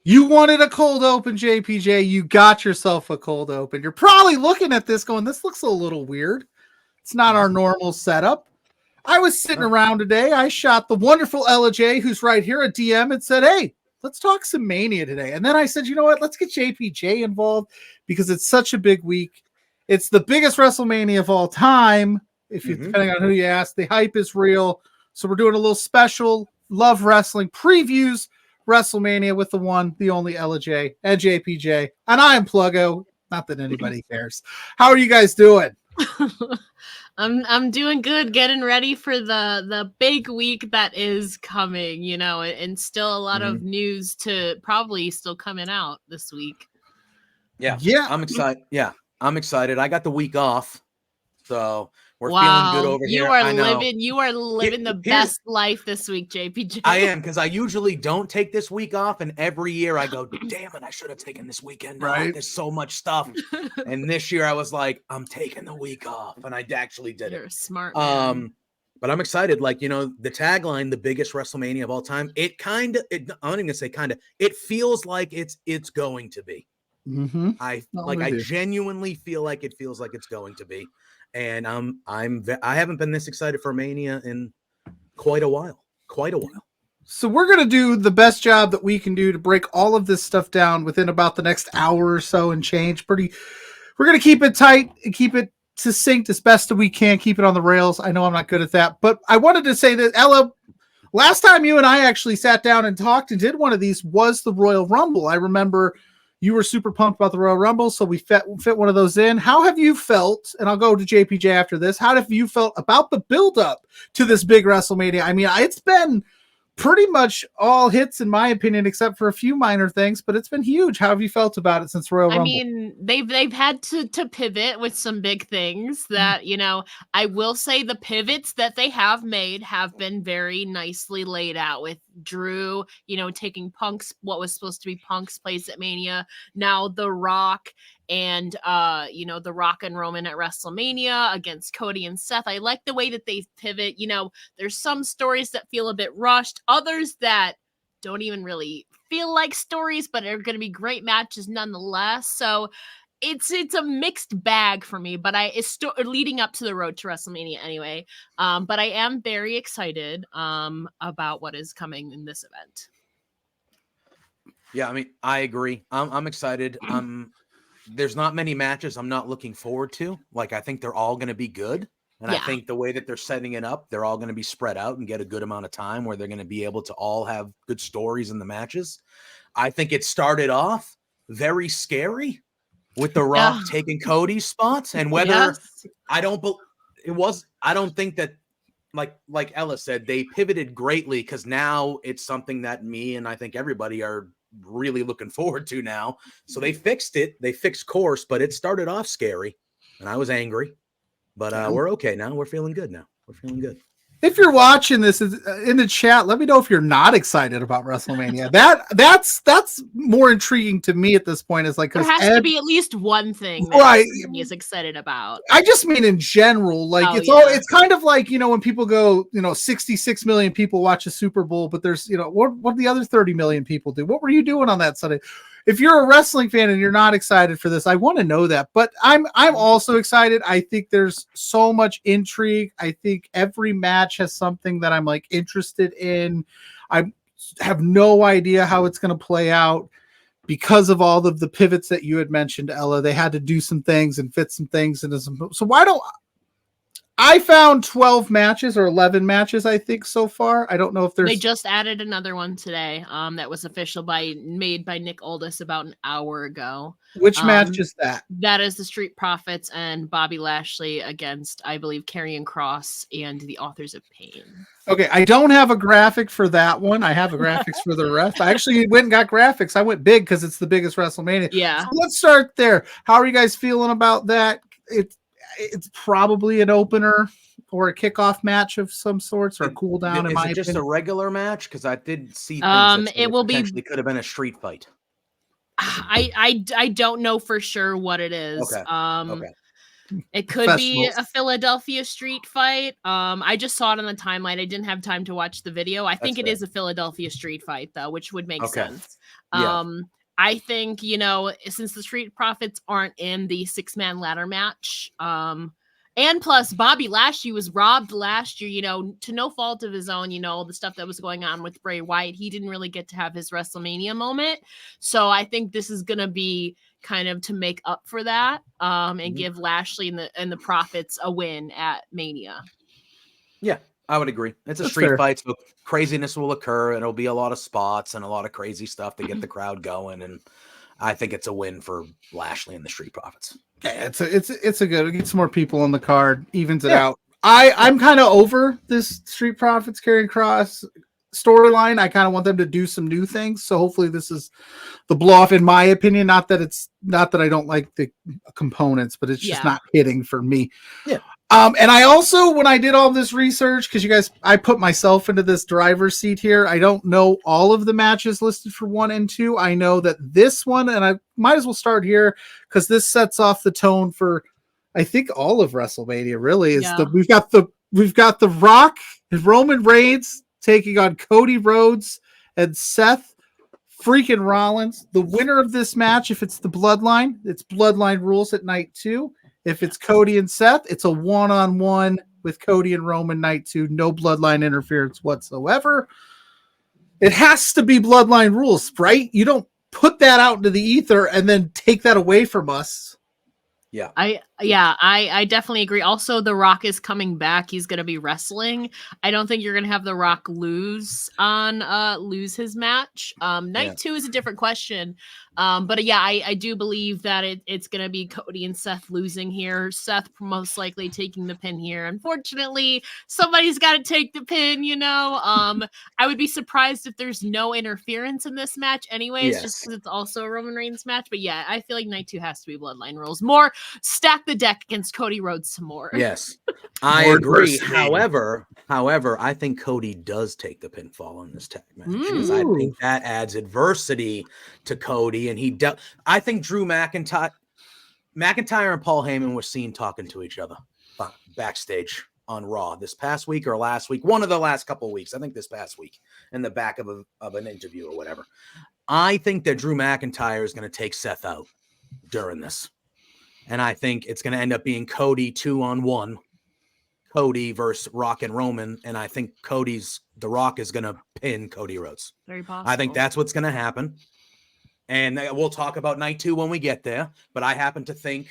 You wanted a cold open, JPJ. You got yourself a cold open. You're probably looking at this going, this looks a little weird. It's not our normal setup. I was sitting around today. I shot the wonderful Ella Jay, who's right here, a DM, and said, hey, let's talk some Mania today. And then I said, you know what? Let's get JPJ involved because it's such a big week. It's the biggest WrestleMania of all time. If you, depending on who you ask, the hype is real. So we're doing a little special Love Wrestling previews WrestleMania with the one, the only Ella Jay and JPJ. And I am Pluggo. Not that anybody cares. How are you guys doing? I'm doing good, getting ready for the big week that is coming, you know, and still a lot of news to probably still coming out this week. Yeah. I'm excited. I'm excited. I got the week off, so we're feeling good over here. You are living the best life this week, JPJ. I am, because I usually don't take this week off, and every year I go, damn it, I should have taken this weekend off. There's so much stuff. And this year I was like, I'm taking the week off, and I actually did You're it. Smart man. But I'm excited. Like, you know, the tagline, the biggest WrestleMania of all time, I'm not even gonna say kind of, it feels like it's going to be. I genuinely feel like it feels like it's going to be. And I haven't been this excited for Mania in quite a while. So we're going to do the best job that we can do to break all of this stuff down within about the next hour or so and change. We're going to keep it tight and keep it succinct as best that we can, keep it on the rails. I know I'm not good at that, but I wanted to say that, Ella, last time you and I actually sat down and talked and did one of these was the Royal Rumble. I remember you were super pumped about the Royal Rumble, so we fit one of those in. How have you felt, and I'll go to JPJ after this, how have you felt about the build-up to this big WrestleMania? I mean, it's been pretty much all hits, in my opinion, except for a few minor things, but it's been huge. How have you felt about it since Royal Rumble? I mean, they've had to pivot with some big things that, you know, I will say the pivots that they have made have been very nicely laid out, with Drew, you know, taking what was supposed to be Punk's place at Mania, now The Rock and you know, The Rock and Roman at WrestleMania against Cody and Seth. I like the way that they pivot. You know, there's some stories that feel a bit rushed, others that don't even really feel like stories, but are going to be great matches nonetheless. So it's a mixed bag for me, but it's leading up to the road to WrestleMania anyway. But I am very excited about what is coming in this event. Yeah, I mean, I agree. I'm excited. There's not many matches I'm not looking forward to. Like, I think they're all going to be good. And I think the way that they're setting it up, they're all going to be spread out and get a good amount of time where they're going to be able to all have good stories in the matches. I think it started off very scary with The Rock taking Cody's spots, and whether I don't think that, like Ella said, they pivoted greatly, because now it's something that me and I think everybody are really looking forward to now. So they fixed it. They fixed course, but it started off scary and I was angry, but we're okay now. We're feeling good now. We're feeling good. If you're watching this in the chat, let me know if you're not excited about WrestleMania. That's more intriguing to me at this point. Is like, there has to be at least one thing that he's excited about. I just mean in general, like it's kind of like, you know, when people go, you know, 66 million people watch a Super Bowl, but there's, you know, what the other 30 million people do? What were you doing on that Sunday? If you're a wrestling fan and you're not excited for this, I want to know that. But I'm also excited. I think there's so much intrigue. I think every match has something that I'm like interested in. I have no idea how it's going to play out because of all of the pivots that you had mentioned, Ella. They had to do some things and fit some things into some. So I found 12 matches or 11 matches, I think, so far. I don't know if there's. They just added another one today. That was made by Nick Aldis about an hour ago. Which match is that? That is the Street Profits and Bobby Lashley against, I believe, Karrion Kross and the Authors of Pain. Okay, I don't have a graphic for that one. I have a graphics for the rest. I actually went and got graphics. I went big because it's the biggest WrestleMania. Yeah. So let's start there. How are you guys feeling about that? It's probably an opener or a kickoff match of some sorts or a cool down. Is it just a regular match? Because I did see things that it will potentially could have been a street fight. I don't know for sure what it is. Okay. Okay. It could be a Philadelphia street fight. I just saw it on the timeline. I didn't have time to watch the video. I think it is a Philadelphia street fight though, which would make sense. Yeah. I think, since the Street Profits aren't in the 6-man ladder match, and plus Bobby Lashley was robbed last year, to no fault of his own, the stuff that was going on with Bray Wyatt, he didn't really get to have his WrestleMania moment. So I think this is going to be kind of to make up for that, and give Lashley and the Profits a win at Mania. Yeah, I would agree. It's a street fight, so craziness will occur. It'll be a lot of spots and a lot of crazy stuff to get the crowd going, and I think it's a win for Lashley and the Street Profits. Yeah, it's a good. Get some more people on the card, evens it out. I'm kind of over this Street Profits Karrion Kross storyline. I kind of want them to do some new things. So hopefully this is the blow off, in my opinion. Not that I don't like the components, but it's just not hitting for me. Yeah. And I also, when I did all this research, because I put myself into this driver's seat here. I don't know all of the matches listed for 1 and 2. I know that this one, and I might as well start here because this sets off the tone for, I think, all of WrestleMania. Really, is we've got the Rock and Roman Reigns taking on Cody Rhodes and Seth freaking Rollins. The winner of this match, if it's the Bloodline, it's Bloodline rules at night 2. If it's Cody and Seth, it's a 1-on-1 with Cody and Roman night 2. No Bloodline interference whatsoever. It has to be Bloodline rules, right? You don't put that out into the ether and then take that away from us. Yeah. I definitely agree. Also, The Rock is coming back. He's going to be wrestling. I don't think you're going to have The Rock lose his match. Night 2 is a different question. But yeah, I do believe that it's going to be Cody and Seth losing here. Seth most likely taking the pin here. Unfortunately, somebody's got to take the pin, I would be surprised if there's no interference in this match anyways, just because it's also a Roman Reigns match. But yeah, I feel like night 2 has to be Bloodline rules. More stack the deck against Cody Rhodes some more. Yes, I agree. However, I think Cody does take the pinfall in this tag match because I think that adds adversity to Cody, and I think Drew McIntyre and Paul Heyman were seen talking to each other backstage on Raw this past week or last week, one of the last couple of weeks. I think this past week, in the back of an interview or whatever. I think that Drew McIntyre is going to take Seth out during this. And I think it's going to end up being Cody 2-on-1, Cody versus Rock and Roman. And I think The Rock is going to pin Cody Rhodes. Very possible. I think that's what's going to happen. And we'll talk about night 2 when we get there. But I happen to think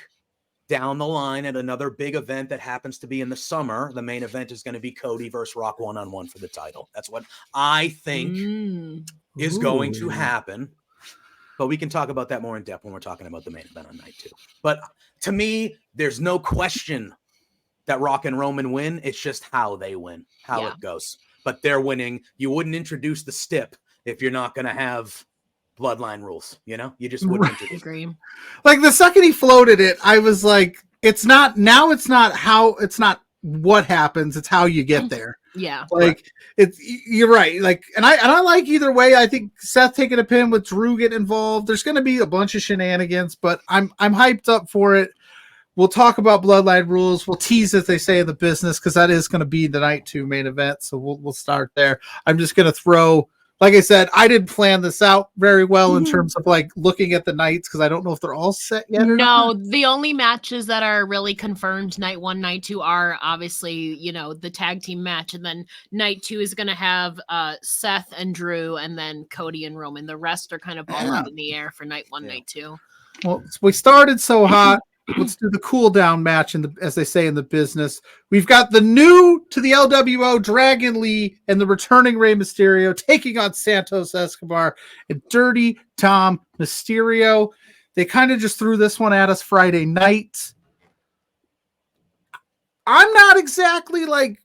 down the line at another big event that happens to be in the summer, the main event is going to be Cody versus Rock 1-on-1 for the title. That's what I think is going to happen. But we can talk about that more in depth when we're talking about the main event on night 2. But to me, there's no question that Rock and Roman win. It's just how they win, it goes. But they're winning. You wouldn't introduce the stip if you're not going to have Bloodline rules. You just wouldn't introduce it. Like the second he floated it, I was like, it's not what happens, it's how you get there. Yeah. You're right. And I like either way. I think Seth taking a pin with Drew getting involved. There's going to be a bunch of shenanigans, but I'm hyped up for it. We'll talk about Bloodline rules. We'll tease, as they say in the business, because that is going to be the night 2 main event. So we'll start there. I'm just going to throw, like I said, I didn't plan this out very well in terms of looking at the nights, because I don't know if they're all set yet. No, the only matches that are really confirmed night 1, night 2 are obviously, the tag team match. And then night 2 is going to have Seth and Drew and then Cody and Roman. The rest are kind of all up in the air for night 1, night 2. Well, we started so hot. let's do the cool down match as they say in the business. We've got the new to the LWO Dragon Lee and the returning Rey Mysterio taking on Santos Escobar and Dirty Tom Mysterio. They kind of just threw this one at us Friday night. I'm not exactly like,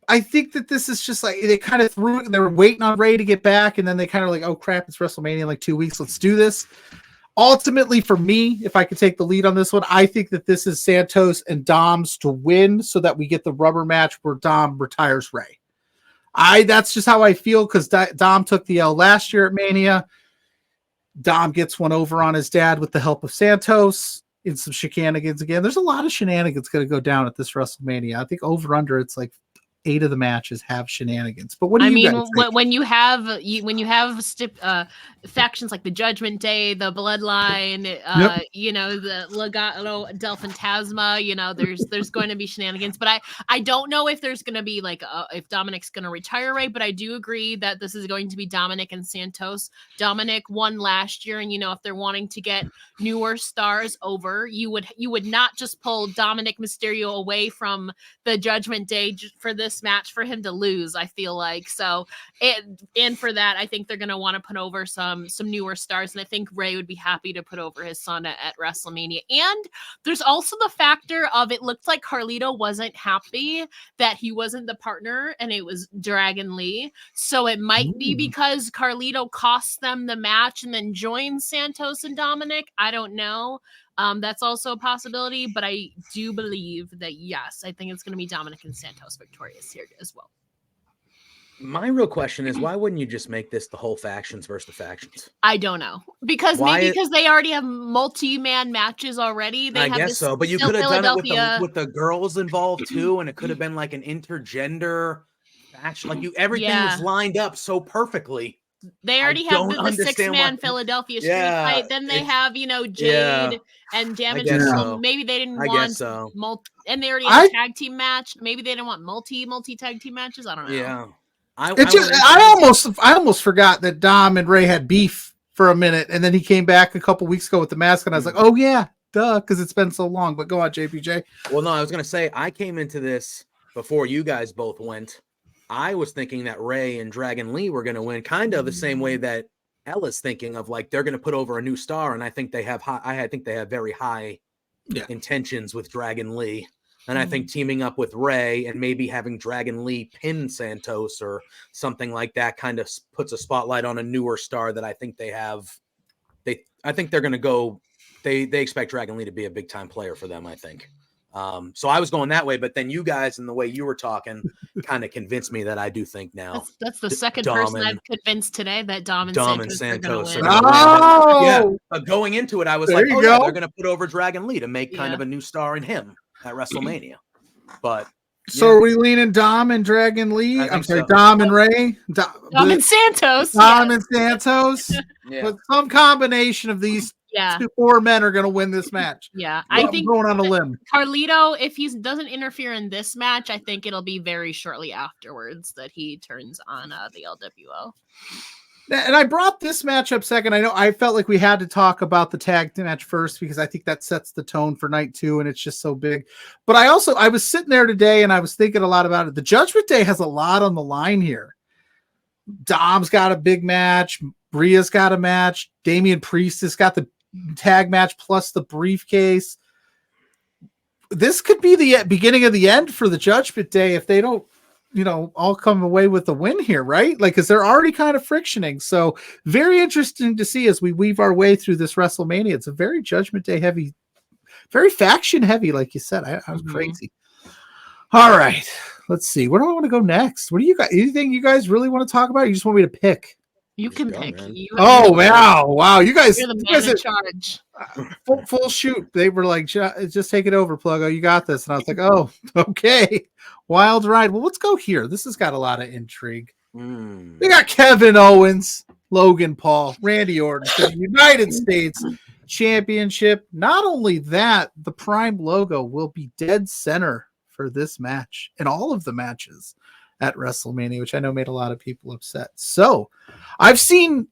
I think that this is just like, they kind of threw it, they were waiting on Rey to get back, and then they kind of like, oh crap, it's WrestleMania in like 2 weeks, let's do this. Ultimately, for me, if I could take the lead on this one, I think that this is Santos and Dom's to win so that we get the rubber match where Dom retires Rey. That's just how I feel, because Dom took the L last year at Mania. Dom gets one over on his dad with the help of Santos in some shenanigans again. There's a lot of shenanigans going to go down at this WrestleMania. I think over under, it's like 8 of the matches have shenanigans. But what do you guys think? When you have factions like the Judgment Day, the Bloodline, the Legado del Fantasma, there's going to be shenanigans. But I don't know if there's going to be like if Dominic's going to retire Rey. But I do agree that this is going to be Dominic and Santos. Dominic won last year, and if they're wanting to get newer stars over, you would not just pull Dominic Mysterio away from the Judgment Day for this match for him to lose. I feel like so, and for that, I think they're going to want to put over some newer stars, and I think Rey would be happy to put over his son at WrestleMania. And there's also the factor of it looked like Carlito wasn't happy that he wasn't the partner, and it was Dragon Lee. So it might be because Carlito cost them the match and then joined Santos and Dominic. I don't know. That's also a possibility, but I do believe that, yes, I think it's going to be Dominic and Santos victorious here as well. My real question is, why wouldn't you just make this the whole factions versus the factions? I don't know. Because they already have multi-man matches already. I guess so, but you could have done it with the girls involved too, and it could have been like an intergender faction. Like everything was lined up so perfectly. They already have the 6-man Philadelphia street fight. Then they have, Jade and Damage Control. Maybe they didn't want and they already had a tag team match. Maybe they didn't want multi tag team matches. I don't know. Yeah. I almost forgot that Dom and Rey had beef for a minute, and then he came back a couple weeks ago with the mask, and I was like, oh yeah, duh, because it's been so long. But go on, JPJ. Well, no, I was gonna say I came into this before you guys both went. I was thinking that Rey and Dragon Lee were going to win, kind of the same way that Ella's thinking of, like they're going to put over a new star, and I think they have very high intentions with Dragon Lee, and I think teaming up with Rey and maybe having Dragon Lee pin Santos or something like that kind of puts a spotlight on a newer star that I think they have. I think they're going to go. They expect Dragon Lee to be a big time player for them, I think. So I was going that way, but then you guys and the way you were talking kind of convinced me that I do think now that's the second person I've convinced today that Dom and Santos are gonna win. Going into it, I was like, they're going to put over Dragon Lee to make kind of a new star in him at WrestleMania. But so are we leaning Dom and Dragon Lee? I'm sorry, Dom and Rey, Dom and Santos, and Santos, but some combination of these. 4 men are going to win this match. Yeah, I think going on a limb. Carlito, if he doesn't interfere in this match, I think it'll be very shortly afterwards that he turns on the LWO. And I brought this match up second. I know I felt like we had to talk about the tag match first because I think that sets the tone for night 2, and it's just so big. But I was sitting there today and I was thinking a lot about it. The Judgment Day has a lot on the line here. Dom's got a big match. Rhea's got a match. Damian Priest has got the tag match plus the briefcase. This could be the beginning of the end for the Judgment Day if they don't, all come away with the win here, right? Like, because they're already kind of frictioning. So very interesting to see as we weave our way through this WrestleMania. It's a very Judgment Day heavy, very faction heavy, like you said. I was crazy. All right, let's see. Where do I want to go next? What do you guys? Anything you guys really want to talk about? Or you just want me to pick? You can pick. Wow! You guys, you're the man in charge. Full shoot. They were like, just take it over, Pluggo. You got this. And I was like, oh, okay. Wild ride. Well, let's go here. This has got a lot of intrigue. We got Kevin Owens, Logan Paul, Randy Orton for the United States Championship. Not only that, the Prime logo will be dead center for this match and all of the matches at WrestleMania, which I know made a lot of people upset. So I've seen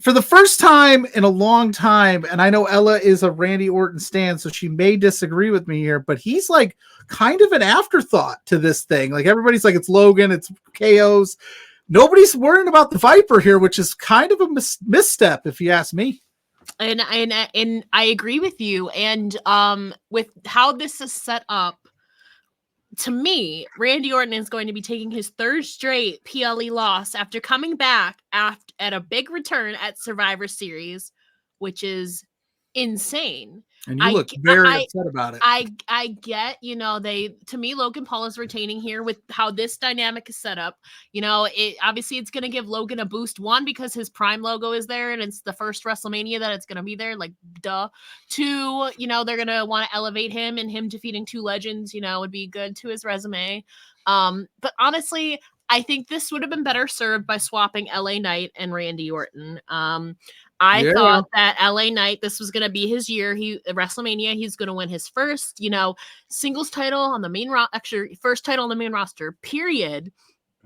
for the first time in a long time, and I know Ella is a Randy Orton stan, so she may disagree with me here, but he's like kind of an afterthought to this thing. Like everybody's like, it's Logan, it's KO's. Nobody's worrying about the Viper here, which is kind of a misstep, if you ask me. And I agree with you. And with how this is set up, to me, Randy Orton is going to be taking his third straight PLE loss after coming back at a big return at Survivor Series, which is insane. And you look very upset about it. I get, to me, Logan Paul is retaining here with how this dynamic is set up. Obviously it's going to give Logan a boost. One, because his Prime logo is there and it's the first WrestleMania that it's going to be there. Like, duh. Two, they're going to want to elevate him, and him defeating two legends, would be good to his resume. But honestly, I think this would have been better served by swapping LA Knight and Randy Orton. I thought that LA Knight, this was going to be his year. WrestleMania, he's going to win his first, singles title on the main roster, first title on the main roster, period.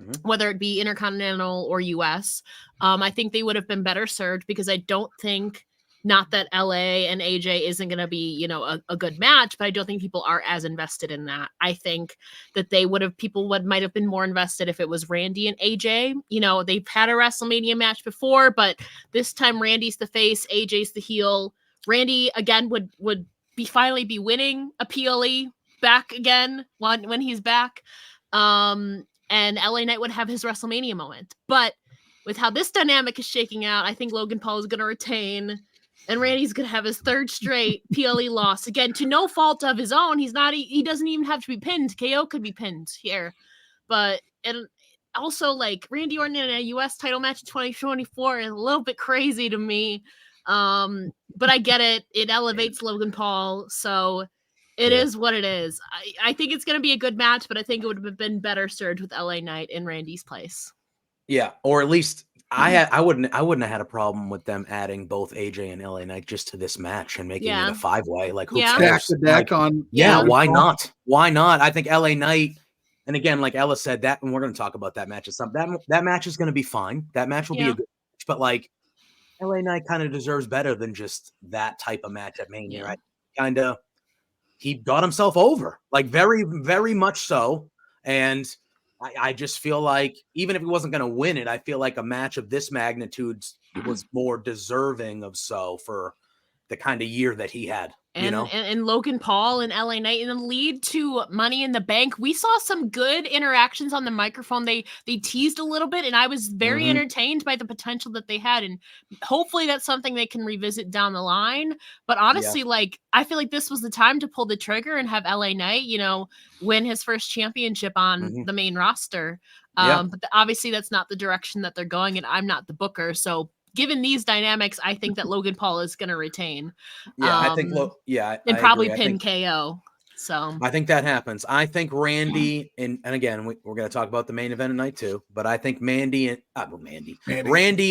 Mm-hmm. Whether it be Intercontinental or US. I think they would have been better served, because I don't think, not that LA and AJ isn't going to be, a good match, but I don't think people are as invested in that. I think that people might have been more invested if it was Randy and AJ. They've had a WrestleMania match before, but this time Randy's the face, AJ's the heel. Randy again would finally be winning a PLE back again when he's back. And LA Knight would have his WrestleMania moment. But with how this dynamic is shaking out, I think Logan Paul is going to retain. And Randy's going to have his third straight PLE loss. Again, to no fault of his own. He doesn't even have to be pinned. KO could be pinned here. But, and also, like, Randy Orton in a US title match in 2024 is a little bit crazy to me. But I get it. It elevates Logan Paul. So it is what it is. I think it's going to be a good match, but I think it would have been better served with LA Knight in Randy's place. Yeah, or at least I wouldn't have had a problem with them adding both AJ and LA Knight just to this match and making it a 5-way. Like, who cares? The deck on. Why not? Why not? I think LA Knight, and again, like Ella said, that, and we're going to talk about that match at some. That match is going to be fine. That match will be a good match, but like, LA Knight kind of deserves better than just that type of match at Mania. Right? He got himself over, like very, very much so, and I just feel like even if he wasn't going to win it, I feel like a match of this magnitude was more deserving of so for the kind of year that he had. And Logan Paul and LA Knight in the lead to Money in the Bank. We saw some good interactions on the microphone. They teased a little bit, and I was very entertained by the potential that they had. And hopefully that's something they can revisit down the line. But honestly, like, I feel like this was the time to pull the trigger and have LA Knight, win his first championship on the main roster. But obviously that's not the direction that they're going, and I'm not the booker. So given these dynamics, I think that Logan Paul is going to retain. I think. And probably pin KO. So I think that happens. I think Randy and again we're going to talk about the main event at night too. But I think Randy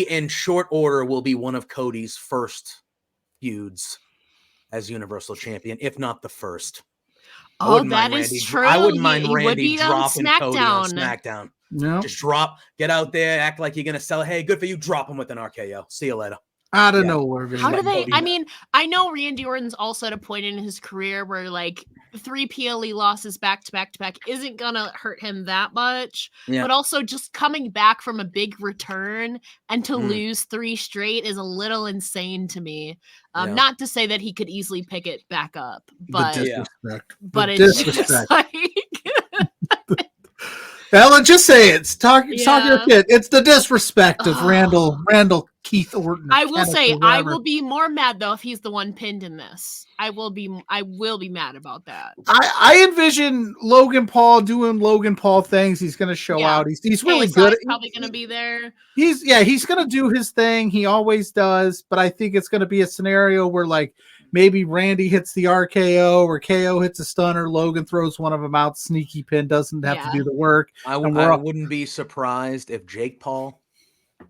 in short order will be one of Cody's first feuds as Universal Champion, if not the first. That is true. I wouldn't mind Randy dropping Cody on SmackDown. No. Just get out there, act like you're going to sell it. Hey, good for you. Drop him with an RKO. See you later. Out of nowhere. How do they? I mean, I know Randy Orton's also at a point in his career where like 3 PLE losses back to back to back isn't gonna hurt him that much. Yeah. But also just coming back from a big return and to lose 3 straight is a little insane to me. Not to say that he could easily pick it back up, but it's just like. Ella, just say it. Talk your shit. It's the disrespect of Randall Keith Orton. I will say, I will be more mad though if he's the one pinned in this. I will be mad about that. I envision Logan Paul doing Logan Paul things. He's going to show out. He's really good. He's probably going to be there. He's going to do his thing. He always does. But I think it's going to be a scenario where like maybe Randy hits the RKO or KO hits a stunner. Logan throws one of them out. Sneaky pin, doesn't have to do the work. I wouldn't be surprised if Jake Paul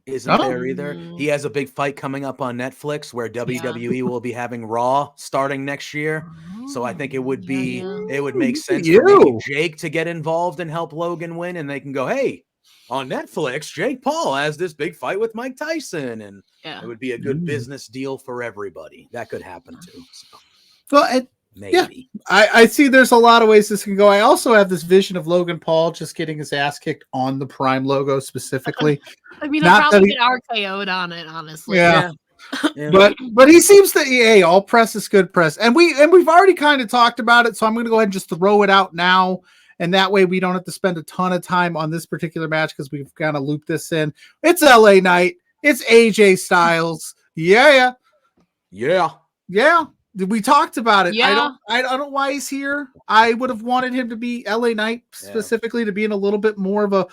isn't there either. He has a big fight coming up on Netflix where WWE will be having Raw starting next year. So I think it would be it would make sense for maybe Jake to get involved and help Logan win, and they can go, hey, on Netflix, Jake Paul has this big fight with Mike Tyson, and it would be a good business deal for everybody. That could happen too. So. Well, maybe. Yeah, I see there's a lot of ways this can go. I also have this vision of Logan Paul just getting his ass kicked on the Prime logo specifically. I mean, he'll probably get RKO'd on it, honestly. Yeah. But he seems to, hey, all press is good press. And we've already kind of talked about it, so I'm going to go ahead and just throw it out now. And that way we don't have to spend a ton of time on this particular match because we've kind of looped this in. It's LA Knight. It's AJ Styles. Yeah. We talked about it. Yeah. I don't know why he's here. I would have wanted him to be LA Knight specifically to be in a little bit more of a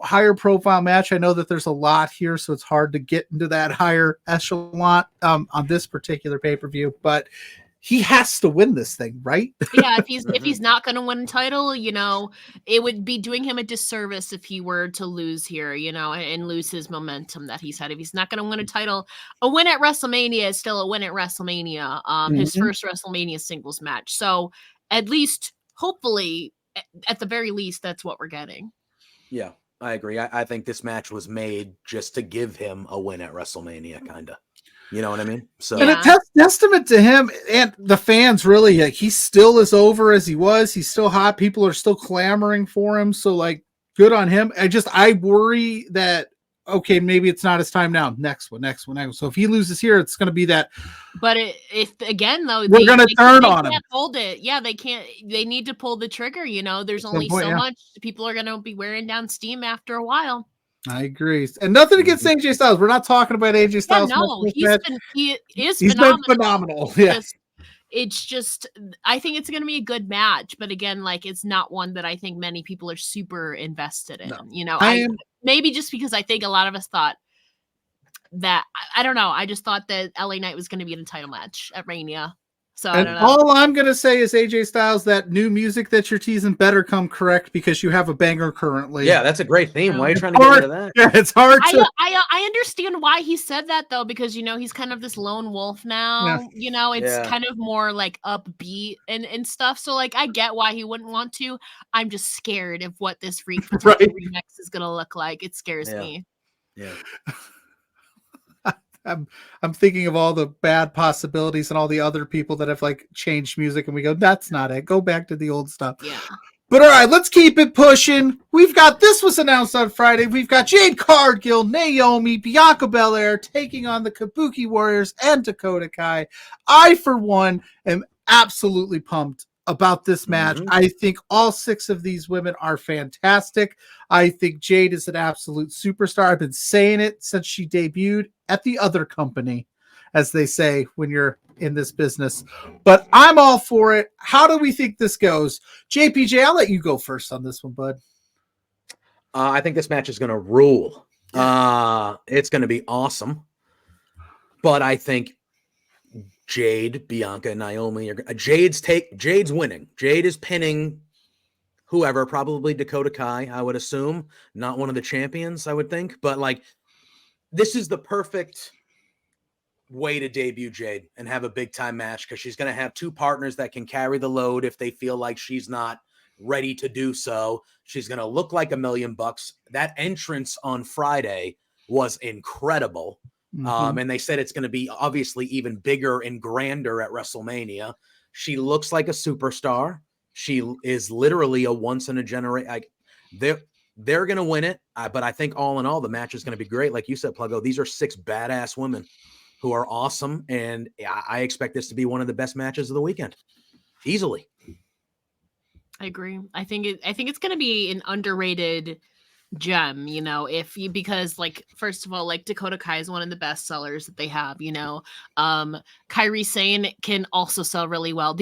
higher profile match. I know that there's a lot here, so it's hard to get into that higher echelon on this particular pay-per-view, but he has to win this thing, right? Yeah, if he's not going to win a title, it would be doing him a disservice if he were to lose here, and lose his momentum that he's had. If he's not going to win a title, a win at WrestleMania is still a win at WrestleMania. His first WrestleMania singles match. So at least, hopefully, at the very least, that's what we're getting. Yeah, I agree. I think this match was made just to give him a win at WrestleMania, kind of. You know what I mean? So, and a testament to him and the fans, really. Like, he still is over as he was. He's still hot. People are still clamoring for him. So, like, good on him. I worry that, okay, maybe it's not his time now. Next one. So if he loses here, it's going to be that. But if again, though, we're going to turn on him. Hold it. Yeah, they can't. They need to pull the trigger. There's only so much. People are going to be wearing down steam after a while. I agree. And nothing against AJ Styles. We're not talking about AJ Styles. Yeah, no, he is been phenomenal. Yeah. It's just, I think it's going to be a good match. But again, like, it's not one that I think many people are super invested in. No. Maybe just because I think a lot of us thought that, I don't know. I just thought that LA Knight was going to be in a title match at Mania. So I don't know. All I'm going to say is, AJ Styles, that new music that you're teasing better come correct because you have a banger currently. Yeah, that's a great theme. Why are you trying to get into that? Yeah, it's hard to. I understand why he said that, though, because, he's kind of this lone wolf now. Yeah. It's kind of more like upbeat and stuff. So, like, I get why he wouldn't want to. I'm just scared of what this remix is going to look like. It scares me. Yeah. I'm thinking of all the bad possibilities and all the other people that have, like, changed music, and we go, that's not it. Go back to the old stuff. Yeah. But all right, let's keep it pushing. This was announced on Friday. We've got Jade Cargill, Naomi, Bianca Belair taking on the Kabuki Warriors and Dakota Kai. I, for one, am absolutely pumped about this match. I think all 6 of these women are fantastic. I think Jade is an absolute superstar. I've been saying it since she debuted at the other company, as they say when you're in this business. But I'm all for it. How do we think this goes? JPJ, I'll let you go first on this one, bud. I think this match is going to rule. It's going to be awesome. But I think Jade, Bianca, and Naomi Jade's winning. Jade is pinning whoever, probably Dakota Kai, I would assume. Not one of the champions, I would think. But, like, this is the perfect way to debut Jade and have a big time match, because she's going to have 2 partners that can carry the load if they feel like she's not ready to do so. She's going to look like $1 million. That entrance on Friday was incredible. And they said it's going to be obviously even bigger and grander at WrestleMania. She looks like a superstar. She is literally a once in a generation. They're going to win it. But I think all in all, the match is going to be great. Like you said, Pluggo, these are 6 badass women who are awesome. And I expect this to be one of the best matches of the weekend. Easily. I agree. I think it's going to be an underrated gem, because, like, first of all, like, Dakota Kai is one of the best sellers that they have, Kairi Sane can also sell really well.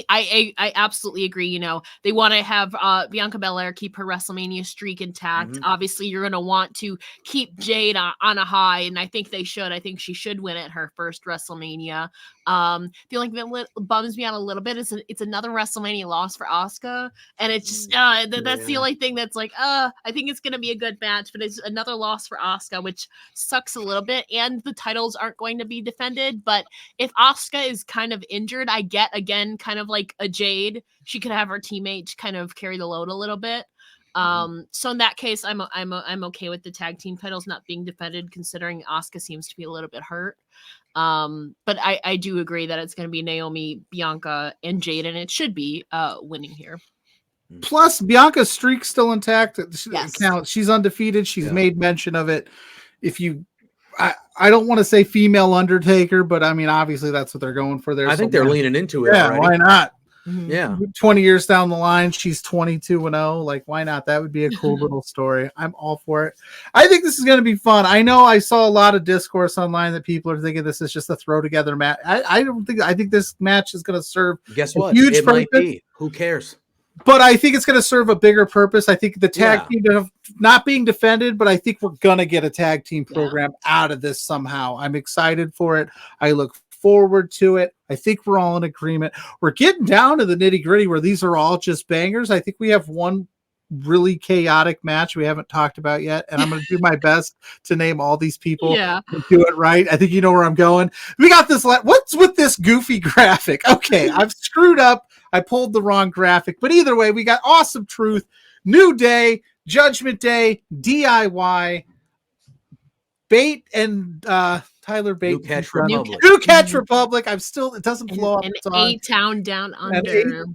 I absolutely agree, they want to have Bianca Belair keep her WrestleMania streak intact. Obviously you're going to want to keep Jade on a high, and I think they should. I think she should win at her first WrestleMania. The only thing that bums me out a little bit is it's another WrestleMania loss for Asuka, and it's just that's the only thing that's like, I think it's gonna be a good match, but it's another loss for Asuka, which sucks a little bit. And the titles aren't going to be defended. But if Asuka is kind of injured, I get, again, kind of like a Jade, she could have her teammates kind of carry the load a little bit. So in that case, I'm okay with the tag team titles not being defended, considering Asuka seems to be a little bit hurt. But I do agree that it's going to be Naomi, Bianca, and Jade, and it should be winning here. Plus, Bianca's streak's still intact. Yes. Counts. She's undefeated. She's made mention of it. If you, I don't want to say female Undertaker, but I mean, obviously that's what they're going for there. I think they're leaning into it. Yeah, already. why not? Yeah, 20 years down the line, she's 22-0. Like, why not? That would be a cool little story. I'm all for it. I think this is going to be fun. I know I saw a lot of discourse online that people are thinking this is just a throw together match. I don't think. I think this match is going to serve. Guess what? Huge it purpose. might be. Who cares? But I think it's going to serve a bigger purpose. I think the tag team not being defended, but I think we're going to get a tag team program out of this somehow. I'm excited for it. I look forward to it. I think we're all in agreement. We're getting down to the nitty gritty where these are all just bangers. I think we have one really chaotic match we haven't talked about yet, and I'm going to do my best to name all these people and do it right. I think you know where I'm going. We got this. What's with this goofy graphic? Okay, I've screwed up. I pulled the wrong graphic, but either way, we got Awesome Truth, New Day, Judgment Day, DIY, Bait, and Tyler Bate. New Catch Republic. I'm still, it doesn't flow up. An A-Town Down Under.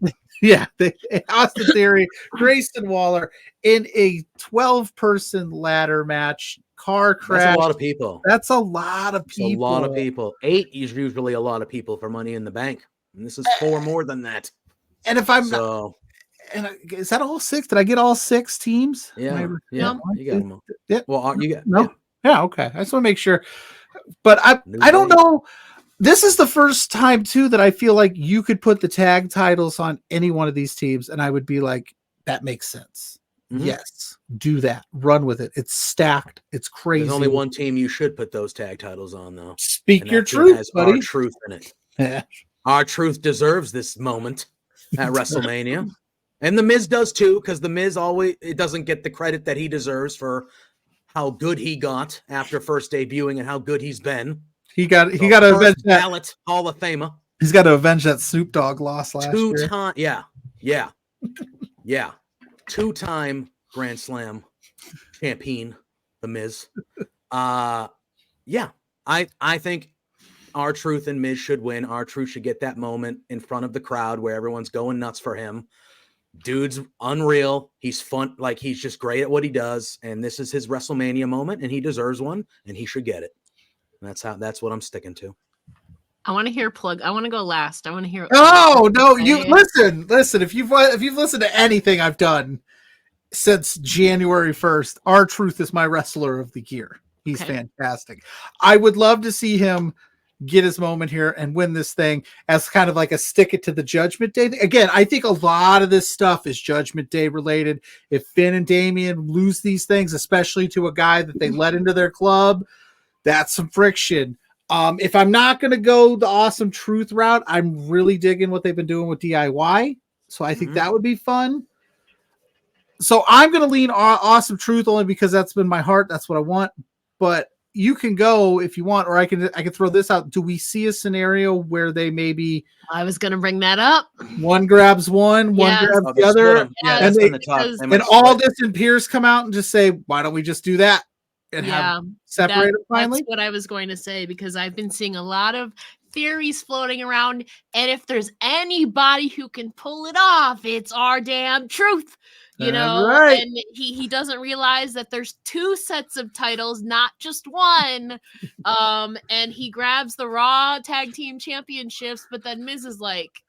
Austin Theory, Grayson Waller in a 12-person ladder match. Car crash. That's a lot of people. That's a lot of people. It's a lot of people. 8 is usually a lot of people for Money in the Bank. And this is 4 more than that. And if I'm is that all 6? Did I get all 6 teams? Yeah. You got them all. Yeah. Well, you got no. Yeah, okay. I just want to make sure. But I don't know. This is the first time too that I feel like you could put the tag titles on any one of these teams, and I would be like, that makes sense. Mm-hmm. Yes, do that. Run with it. It's stacked. It's crazy. There's only one team you should put those tag titles on, though. Speak your truth, buddy. Our Truth in it. Yeah. Our Truth deserves this moment at WrestleMania, and the Miz does too, because the Miz it doesn't get the credit that he deserves for how good he got after first debuting and how good he's been. He got to avenge that ballot Hall of Famer. He's got to avenge that Snoop Dogg loss last year. 2-time, yeah. 2-time Grand Slam champion, the Miz. I think our Truth and Miz should win. Our Truth should get that moment in front of the crowd where everyone's going nuts for him. Dude's unreal. He's fun. Like, he's just great at what he does. And this is his WrestleMania moment, and he deserves one, and he should get it. That's what I'm sticking to. I want to hear Plug. I want to go last. I want to hear. Oh no! You listen. If you've listened to anything I've done since January 1st, our Truth is my wrestler of the year. He's fantastic. I would love to see him get his moment here and win this thing as kind of like a stick it to the Judgment Day. Again, I think a lot of this stuff is Judgment Day related. If Finn and Damian lose these things, especially to a guy that they let into their club, that's some friction. If I'm not going to go the Awesome Truth route, I'm really digging what they've been doing with DIY. So I think that would be fun. So I'm going to lean Awesome Truth only because that's been my heart. That's what I want. But you can go if you want, or I can throw this out. Do we see a scenario where they maybe? I was going to bring that up. One grabs one grabs the other, and Aldis and Pierce come out and just say, "Why don't we just do that?" And have separated finally. That's what I was going to say, because I've been seeing a lot of theories floating around, and if there's anybody who can pull it off, it's our damn Truth. You know, right. And he doesn't realize that there's 2 sets of titles, not just one. And he grabs the Raw Tag Team Championships, but then Miz is like,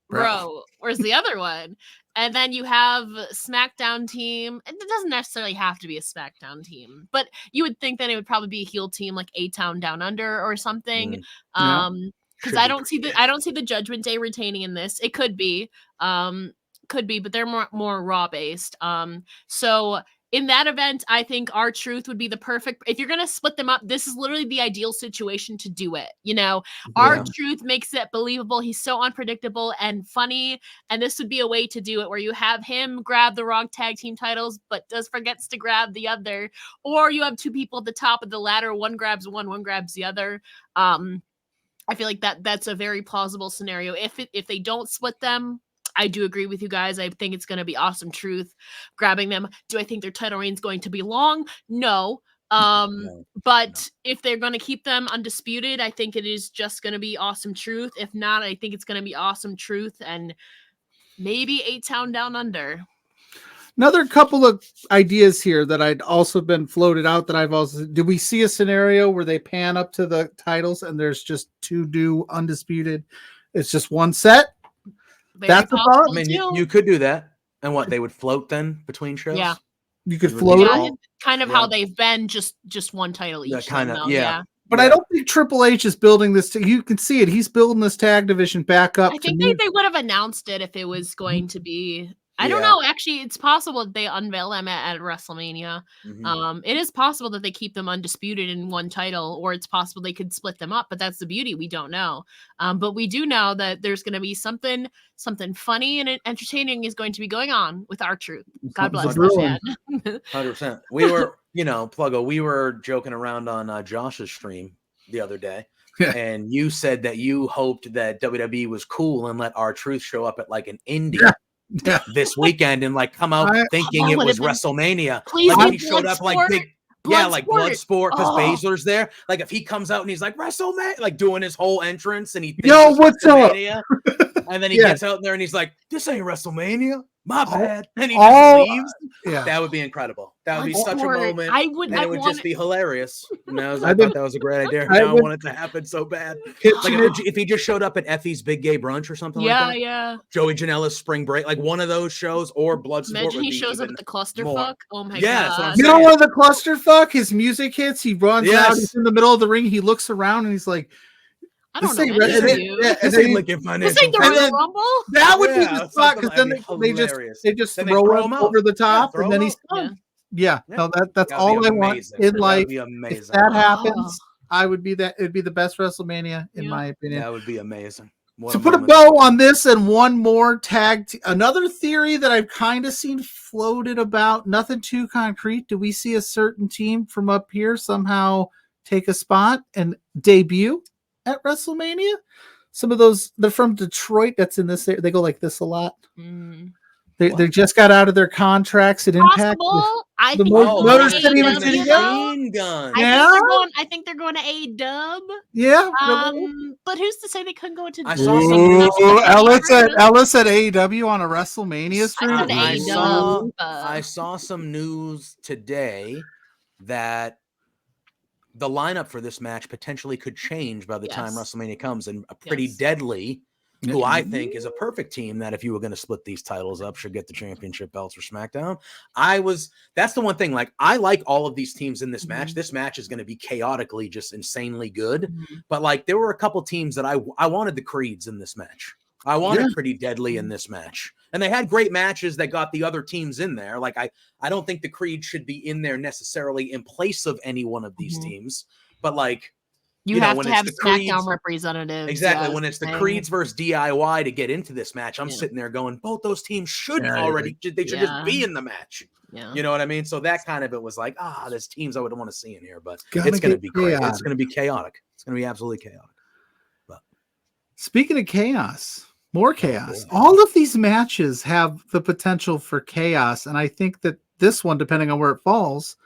bro, where's the other one? And then you have SmackDown team. And it doesn't necessarily have to be a SmackDown team, but you would think that it would probably be a heel team like A-Town Down Under or something. Because I don't see the Judgment Day retaining in this. It could be. But they're more Raw based. So in that event, I think our Truth would be the perfect. If you're gonna split them up, this is literally the ideal situation to do it. You know, our Truth makes it believable. He's so unpredictable and funny, and this would be a way to do it where you have him grab the Raw tag team titles, but forgets to grab the other, or you have 2 people at the top of the ladder. One grabs one grabs the other. I feel like that's a very plausible scenario. If they don't split them, I do agree with you guys. I think it's going to be Awesome Truth grabbing them. Do I think their title reign is going to be long? No. But if they're going to keep them undisputed, I think it is just going to be Awesome Truth. If not, I think it's going to be Awesome Truth and maybe A-Town Down Under. Another couple of ideas here that I'd also been floated out that I've also, do we see a scenario where they pan up to the titles and there's just two new undisputed? It's just one set. That's a thought. I mean, you could do that. And what, they would float then between shows? Yeah. You could float them. Kind of how they've been, just one title each. Kind of, But I don't think Triple H is building this. You can see it. He's building this tag division back up. I think they would have announced it if it was going to be. I don't know. Actually, it's possible that they unveil them at WrestleMania. It is possible that they keep them undisputed in one title, or it's possible they could split them up. But that's the beauty. We don't know. But we do know that there's going to be something funny and entertaining is going to be going on with R-Truth. God bless that man. 100%. We were, Pluggo, we were joking around on Josh's stream the other day. And you said that you hoped that WWE was cool and let R-Truth show up at like an indie this weekend and like come out thinking it was WrestleMania. Please, like he showed up like big, Bloodsport because Oh. Baszler's there. Like if he comes out and he's like WrestleMania, like doing his whole entrance and he thinks Yo, it's what's up? WrestleMania, and then he gets out there and he's like, "This ain't WrestleMania, my bad," and he just leaves. That would be incredible. That would be such a moment. It would just be hilarious. And I thought that was a great idea. I want it to happen so bad. Like if he just showed up at Effie's Big Gay Brunch or something like that. Yeah. Joey Janela's Spring Break, like one of those shows, or Bloodsport. Imagine he shows up at the clusterfuck. Oh my god! That's what I'm you know what the clusterfuck? His music hits. He runs out. He's in the middle of the ring. He looks around and he's like, I don't know. This ain't like This ain't the Royal Rumble. That would be the spot because then they just throw him over the top and then he's done. No, that's all I want in life. If that happens, it'd be the best WrestleMania in my opinion. That would be amazing. To put a bow on this and one more another theory that I've kind of seen floated about, nothing too concrete. Do we see a certain team from up here somehow take a spot and debut at WrestleMania? Some of those, they're from Detroit. That's in this. They go like this a lot. They just got out of their contracts at Impact. I think Motor City Machine Gun. I think they're going to A-Dub. Yeah. But who's to say they couldn't go into? I saw some Ellis at AEW on a WrestleMania stream. I saw some news today that the lineup for this match potentially could change by the time WrestleMania comes, and a pretty deadly, who I think is a perfect team that if you were going to split these titles up, should get the championship belts for SmackDown. That's the one thing. Like, I like all of these teams in this match. This match is going to be chaotically just insanely good. But like, there were a couple teams that I wanted the Creeds in this match. I wanted Pretty Deadly in this match. And they had great matches that got the other teams in there. Like, I don't think the Creed should be in there necessarily in place of any one of these teams. But like, you have to have SmackDown representatives. Exactly. When it's the Creeds versus DIY to get into this match, I'm sitting there going, both those teams should they should just be in the match. You know what I mean? So that kind of, it was like, there's teams I would want to see in here, but it's going to be crazy. It's going to be chaotic. It's going to be absolutely chaotic. But speaking of chaos, more chaos. All of these matches have the potential for chaos, and I think that this one, depending on where it falls,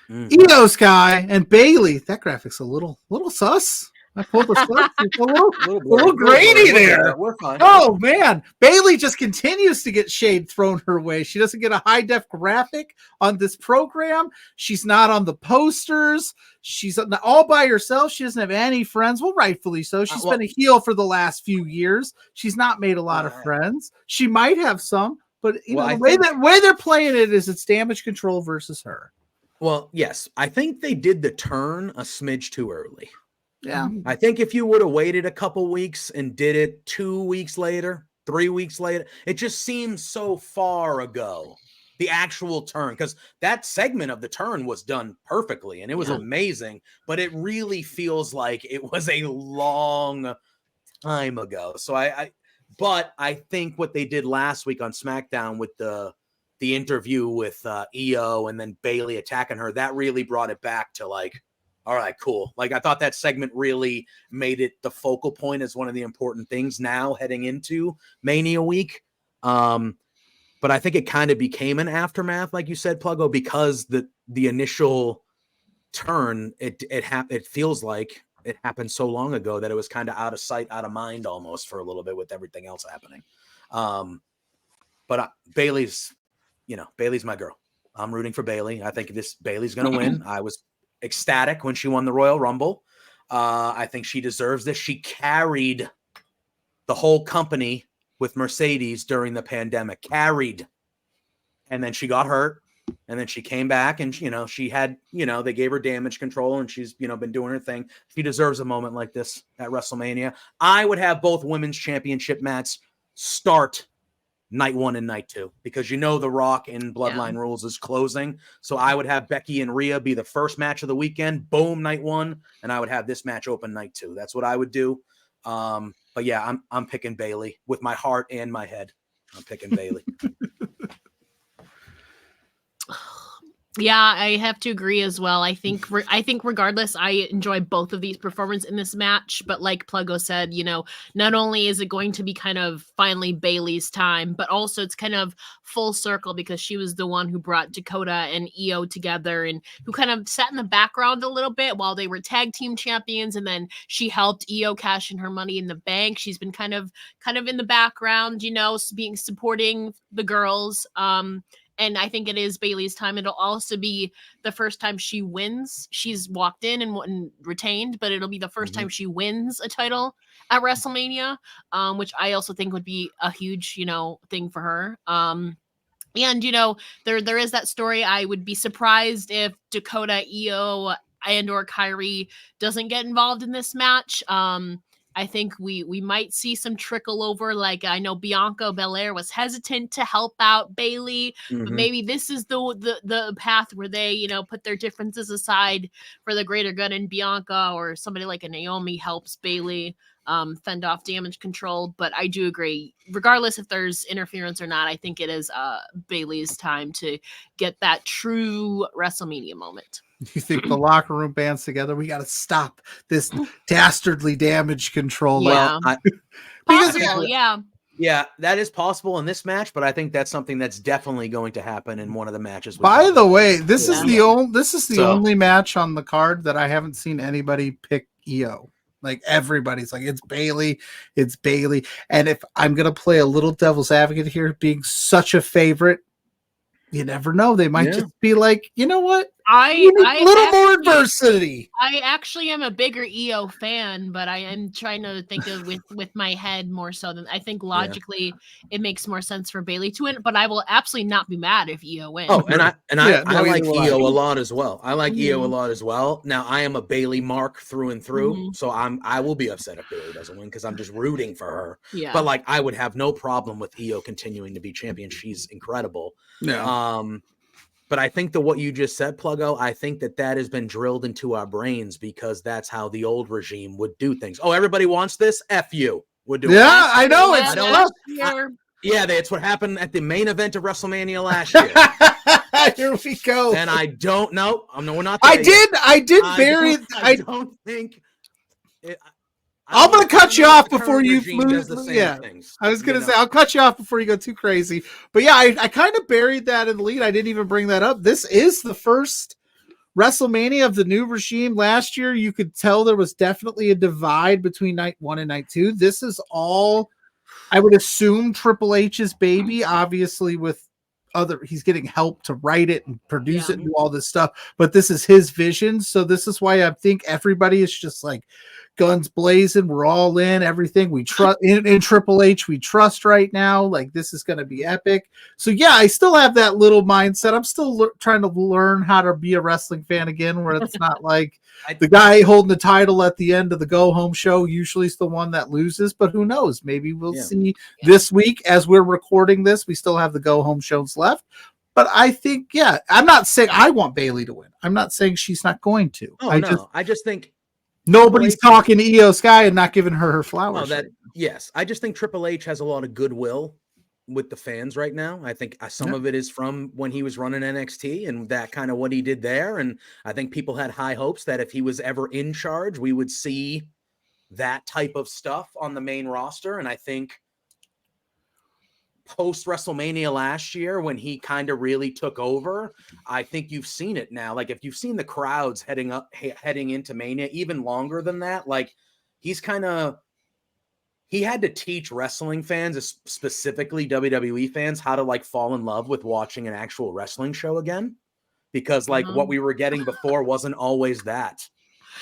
Io Sky and Bailey. That graphic's a little sus. I pulled the stuff. It's a little grainy there. We're fine. Oh man, Bailey just continues to get shade thrown her way. She doesn't get a high def graphic on this program. She's not on the posters. She's all by herself. She doesn't have any friends. Well, rightfully so. She's been a heel for the last few years. She's not made a lot of friends. She might have some, but the way they're playing it is it's Damage Control versus her. Well, yes, I think they did the turn a smidge too early. Yeah. I think if you would have waited a couple weeks and did it 2 weeks later, 3 weeks later, it just seems so far ago, the actual turn, because that segment of the turn was done perfectly and it was amazing, but it really feels like it was a long time ago. So but I think what they did last week on SmackDown with the interview with Io and then Bailey attacking her, that really brought it back to like, all right, cool. Like, I thought that segment really made it the focal point as one of the important things now heading into Mania week. But I think it kind of became an aftermath, like you said, Pluggo, because the initial turn, it feels like it happened so long ago that it was kind of out of sight, out of mind almost for a little bit with everything else happening. But Bayley's my girl. I'm rooting for Bayley. I think Bayley's going to win. I was ecstatic when she won the Royal Rumble. I think she deserves this. She carried the whole company with Mercedes during the pandemic, and then she got hurt, and then she came back, and she had, they gave her damage control, and she's been doing her thing. She deserves a moment like this at WrestleMania. I would have both women's championship matches start night 1 and night 2, because The Rock in Bloodline Rules is closing. So I would have Becky and Rhea be the first match of the weekend, boom, night 1, and I would have this match open night 2. That's what I would do. But yeah, I'm picking Bayley with my heart and my head. I'm picking Bayley. Yeah, I have to agree as well. I think regardless, I enjoy both of these performances in this match. But like Pluggo said, not only is it going to be kind of finally Bayley's time, but also it's kind of full circle, because she was the one who brought Dakota and Io together, and who kind of sat in the background a little bit while they were tag team champions. And then she helped Io cash in her Money in the Bank. She's been kind of in the background, supporting the girls. And I think it is Bayley's time. It'll also be the first time she wins. She's walked in and retained, but it'll be the first time she wins a title at WrestleMania, which I also think would be a huge, thing for her. And there is that story. I would be surprised if Dakota, Io, and/or Kyrie doesn't get involved in this match. I think we might see some trickle over. Like, I know Bianca Belair was hesitant to help out Bayley, but maybe this is the path where they, put their differences aside for the greater good, and Bianca or somebody like a Naomi helps Bayley fend off damage control. But I do agree, regardless if there's interference or not, I think it is Bayley's time to get that true WrestleMania moment. You think the locker room bands together? We got to stop this dastardly damage control. Yeah. Possible, yeah, that is possible in this match, but I think that's something that's definitely going to happen in one of the matches. By the way, this is the only match on the card that I haven't seen anybody pick Io. Like, everybody's like, it's Bayley. And if I'm gonna play a little devil's advocate here, being such a favorite, you never know. They might just be like, you know what? I a little more adversity. I actually am a bigger Io fan, but I am trying to think of with my head more so than I think logically it makes more sense for Bayley to win. But I will absolutely not be mad if Io wins. Oh, I like Io a lot as well. I like Io a lot as well. Now, I am a Bayley mark through and through, so I will be upset if Bayley doesn't win, because I'm just rooting for her. Yeah. But like, I would have no problem with Io continuing to be champion. She's incredible. Yeah. But I think that what you just said, Pluggo, I think that has been drilled into our brains, because that's how the old regime would do things. Oh, everybody wants this? F you. Would do it. Yeah, I know. That's what happened at the main event of WrestleMania last year. Here we go. And I don't know. We're not. I did bury. I don't think. I'm going to cut you off before you lose. Things, I was going to say, I'll cut you off before you go too crazy. But yeah, I kind of buried that in the lead. I didn't even bring that up. This is the first WrestleMania of the new regime. Last year, you could tell there was definitely a divide between night 1 and night 2. This is all, I would assume, Triple H's baby, obviously he's getting help to write it and produce it and do all this stuff. But this is his vision. So this is why I think everybody is just like, guns blazing, we're all in, everything we trust in Triple H, we trust right now. Like, this is going to be epic. So yeah, I still have that little mindset. I'm still trying to learn how to be a wrestling fan again, where it's not like the guy holding the title at the end of the go home show usually is the one that loses. But who knows? Maybe we'll see this week. As we're recording this, we still have the go home shows left. But I think, I'm not saying I want Bayley to win. I'm not saying she's not going to. I just think nobody's talking to Io Sky and not giving her flowers. Yes. I just think Triple H has a lot of goodwill with the fans right now. I think some of it is from when he was running NXT and that kind of what he did there. And I think people had high hopes that if he was ever in charge, we would see that type of stuff on the main roster. And I think post WrestleMania last year when he kind of really took over. I think you've seen it now. Like if you've seen the crowds heading into Mania even longer than that, like he had to teach wrestling fans, specifically WWE fans, how to like fall in love with watching an actual wrestling show again, because like what we were getting before wasn't always that.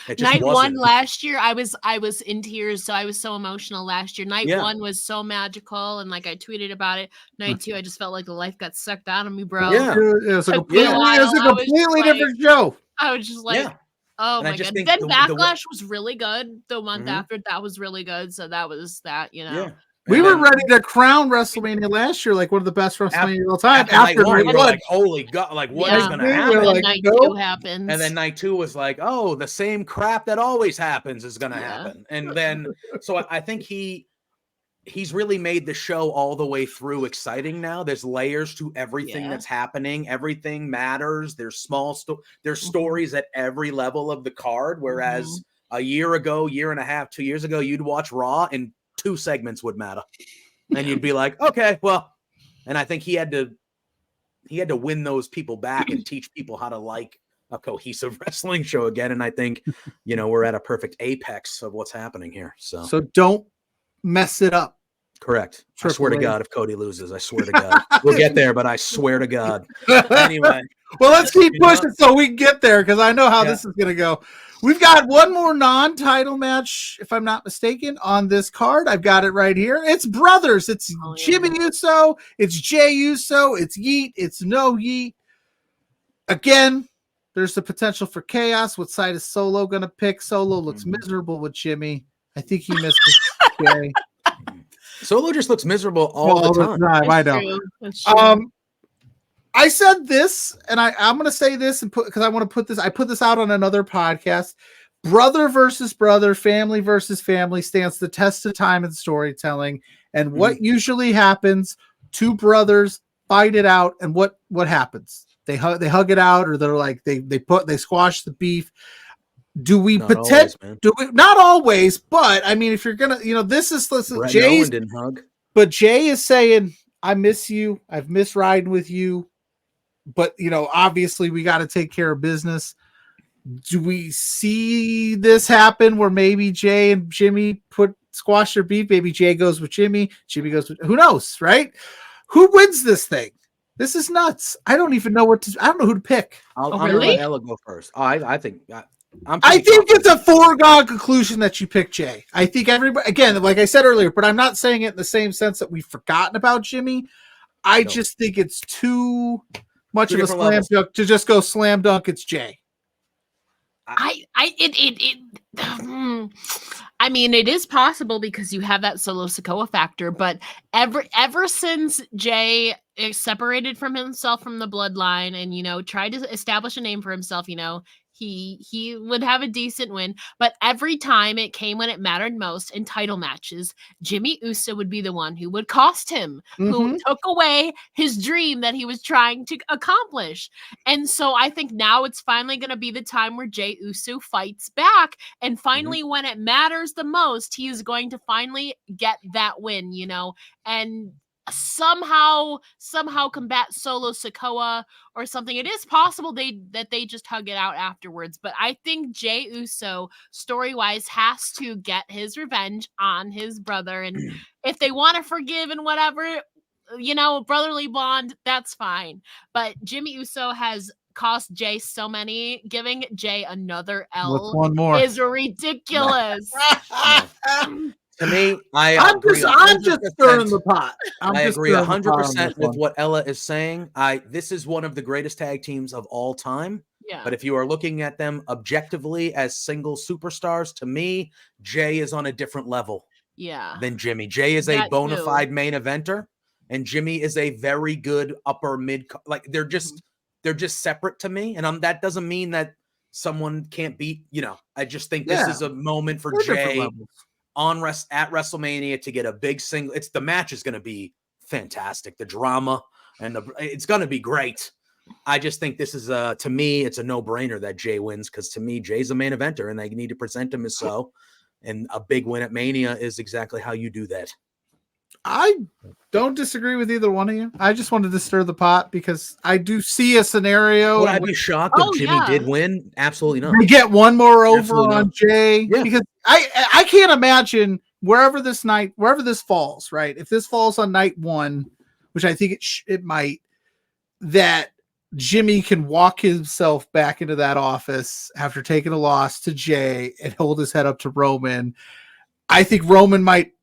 It just Night wasn't. one last year, I was in tears, so I was so emotional last year. Night Yeah. one was so magical, and like I tweeted about it. Night two, I just felt like the life got sucked out of me, bro. Yeah. It was a Took me a completely while. different show. I was just like, Yeah. oh And I my just god. think Then the Backlash was really good. The month Mhm. after that was really good. So that was that, you know. Yeah. We And were then ready to crown WrestleMania last year like one of the best WrestleMania of all time. after night one, we were one. like, holy God, like what is Yeah. going to We were happen? And then like, night nope. two happens. And then night two was like, oh, the same crap that always happens is going to Yeah. happen. And then, so I think he's really made the show all the way through exciting now. There's layers to everything that's happening. Everything matters. There's there's stories at every level of the card. Whereas a year ago, year and a half, 2 years ago, you'd watch Raw and 2 segments would matter. And you'd be like, okay, well, and I think he had to win those people back and teach people how to like a cohesive wrestling show again. And I think, we're at a perfect apex of what's happening here. So don't mess it up. Correct. I swear to God, if Cody loses, I swear to God. We'll get there, but I swear to God. Anyway. Well, let's keep pushing so we can get there, because I know how this is going to go. We've got one more non-title match, if I'm not mistaken, on this card. I've got it right here. It's brothers. It's Jimmy Uso. It's Jay Uso. It's Yeet. It's no Yeet. Again, there's the potential for chaos. What side is Solo going to pick? Solo looks miserable with Jimmy. I think he misses Jay. Solo just looks miserable all the time. I know. I said this, and I'm going to say this, and because I want to put this. I put this out on another podcast. Brother versus brother, family versus family stands the test of time in storytelling. And what usually happens? 2 brothers fight it out, and what happens? They hug it out, or they're like they squash the beef. Do we pretend? Not always, but I mean, if you're gonna, this is Jay's didn't hug, but Jay is saying, "I miss you. I've missed riding with you, but obviously we got to take care of business." Do we see this happen where maybe Jay and Jimmy squash their beef? Maybe Jay goes with Jimmy. Jimmy goes with who knows, right? Who wins this thing? This is nuts. I don't even know I don't know who to pick. I'm gonna let Ella go first. I think. I think it's a foregone conclusion that you pick Jay. I think everybody, again, like I said earlier, but I'm not saying it in the same sense that we've forgotten about Jimmy. I just think it's too much of a slam dunk to just go slam dunk. It's Jay. I mean, it is possible because you have that Solo Sikoa factor, but ever since Jay separated from himself from the bloodline and tried to establish a name for himself, he would have a decent win, but every time it came when it mattered most in title matches, Jimmy Uso would be the one who would cost him, who took away his dream that he was trying to accomplish. And so I think now it's finally going to be the time where Jay Uso fights back, and finally when it matters the most, he is going to finally get that win, and somehow combat Solo Sikoa or something. It is possible that they just hug it out afterwards, but I think Jay Uso story-wise has to get his revenge on his brother, and if they want to forgive and whatever, brotherly bond, that's fine. But Jimmy Uso has cost Jay so many. Giving Jay another L one more is ridiculous. No. To me, I'm just stirring the pot. I agree 100% with what Ella is saying. This is one of the greatest tag teams of all time. Yeah. But if you are looking at them objectively as single superstars, to me, Jay is on a different level. Than Jimmy. Jay is a bona fide main eventer, and Jimmy is a very good upper mid. Like they're just separate to me, and that doesn't mean that someone can't beat. I just think this is a moment for Jay at WrestleMania to get a big single. The match is going to be fantastic. The drama and it's going to be great. I just think this is to me, it's a no-brainer that Jay wins, because to me, Jay's a main eventer and they need to present him as so. And a big win at Mania is exactly how you do that. I don't disagree with either one of you. I just wanted to stir the pot because I do see a scenario. Would I be shocked if Jimmy did win? Absolutely not. We get one more over Absolutely on not. Jay because I can't imagine wherever this falls, right? If this falls on night one, which I think it might, that Jimmy can walk himself back into that office after taking a loss to Jay and hold his head up to Roman. I think Roman might.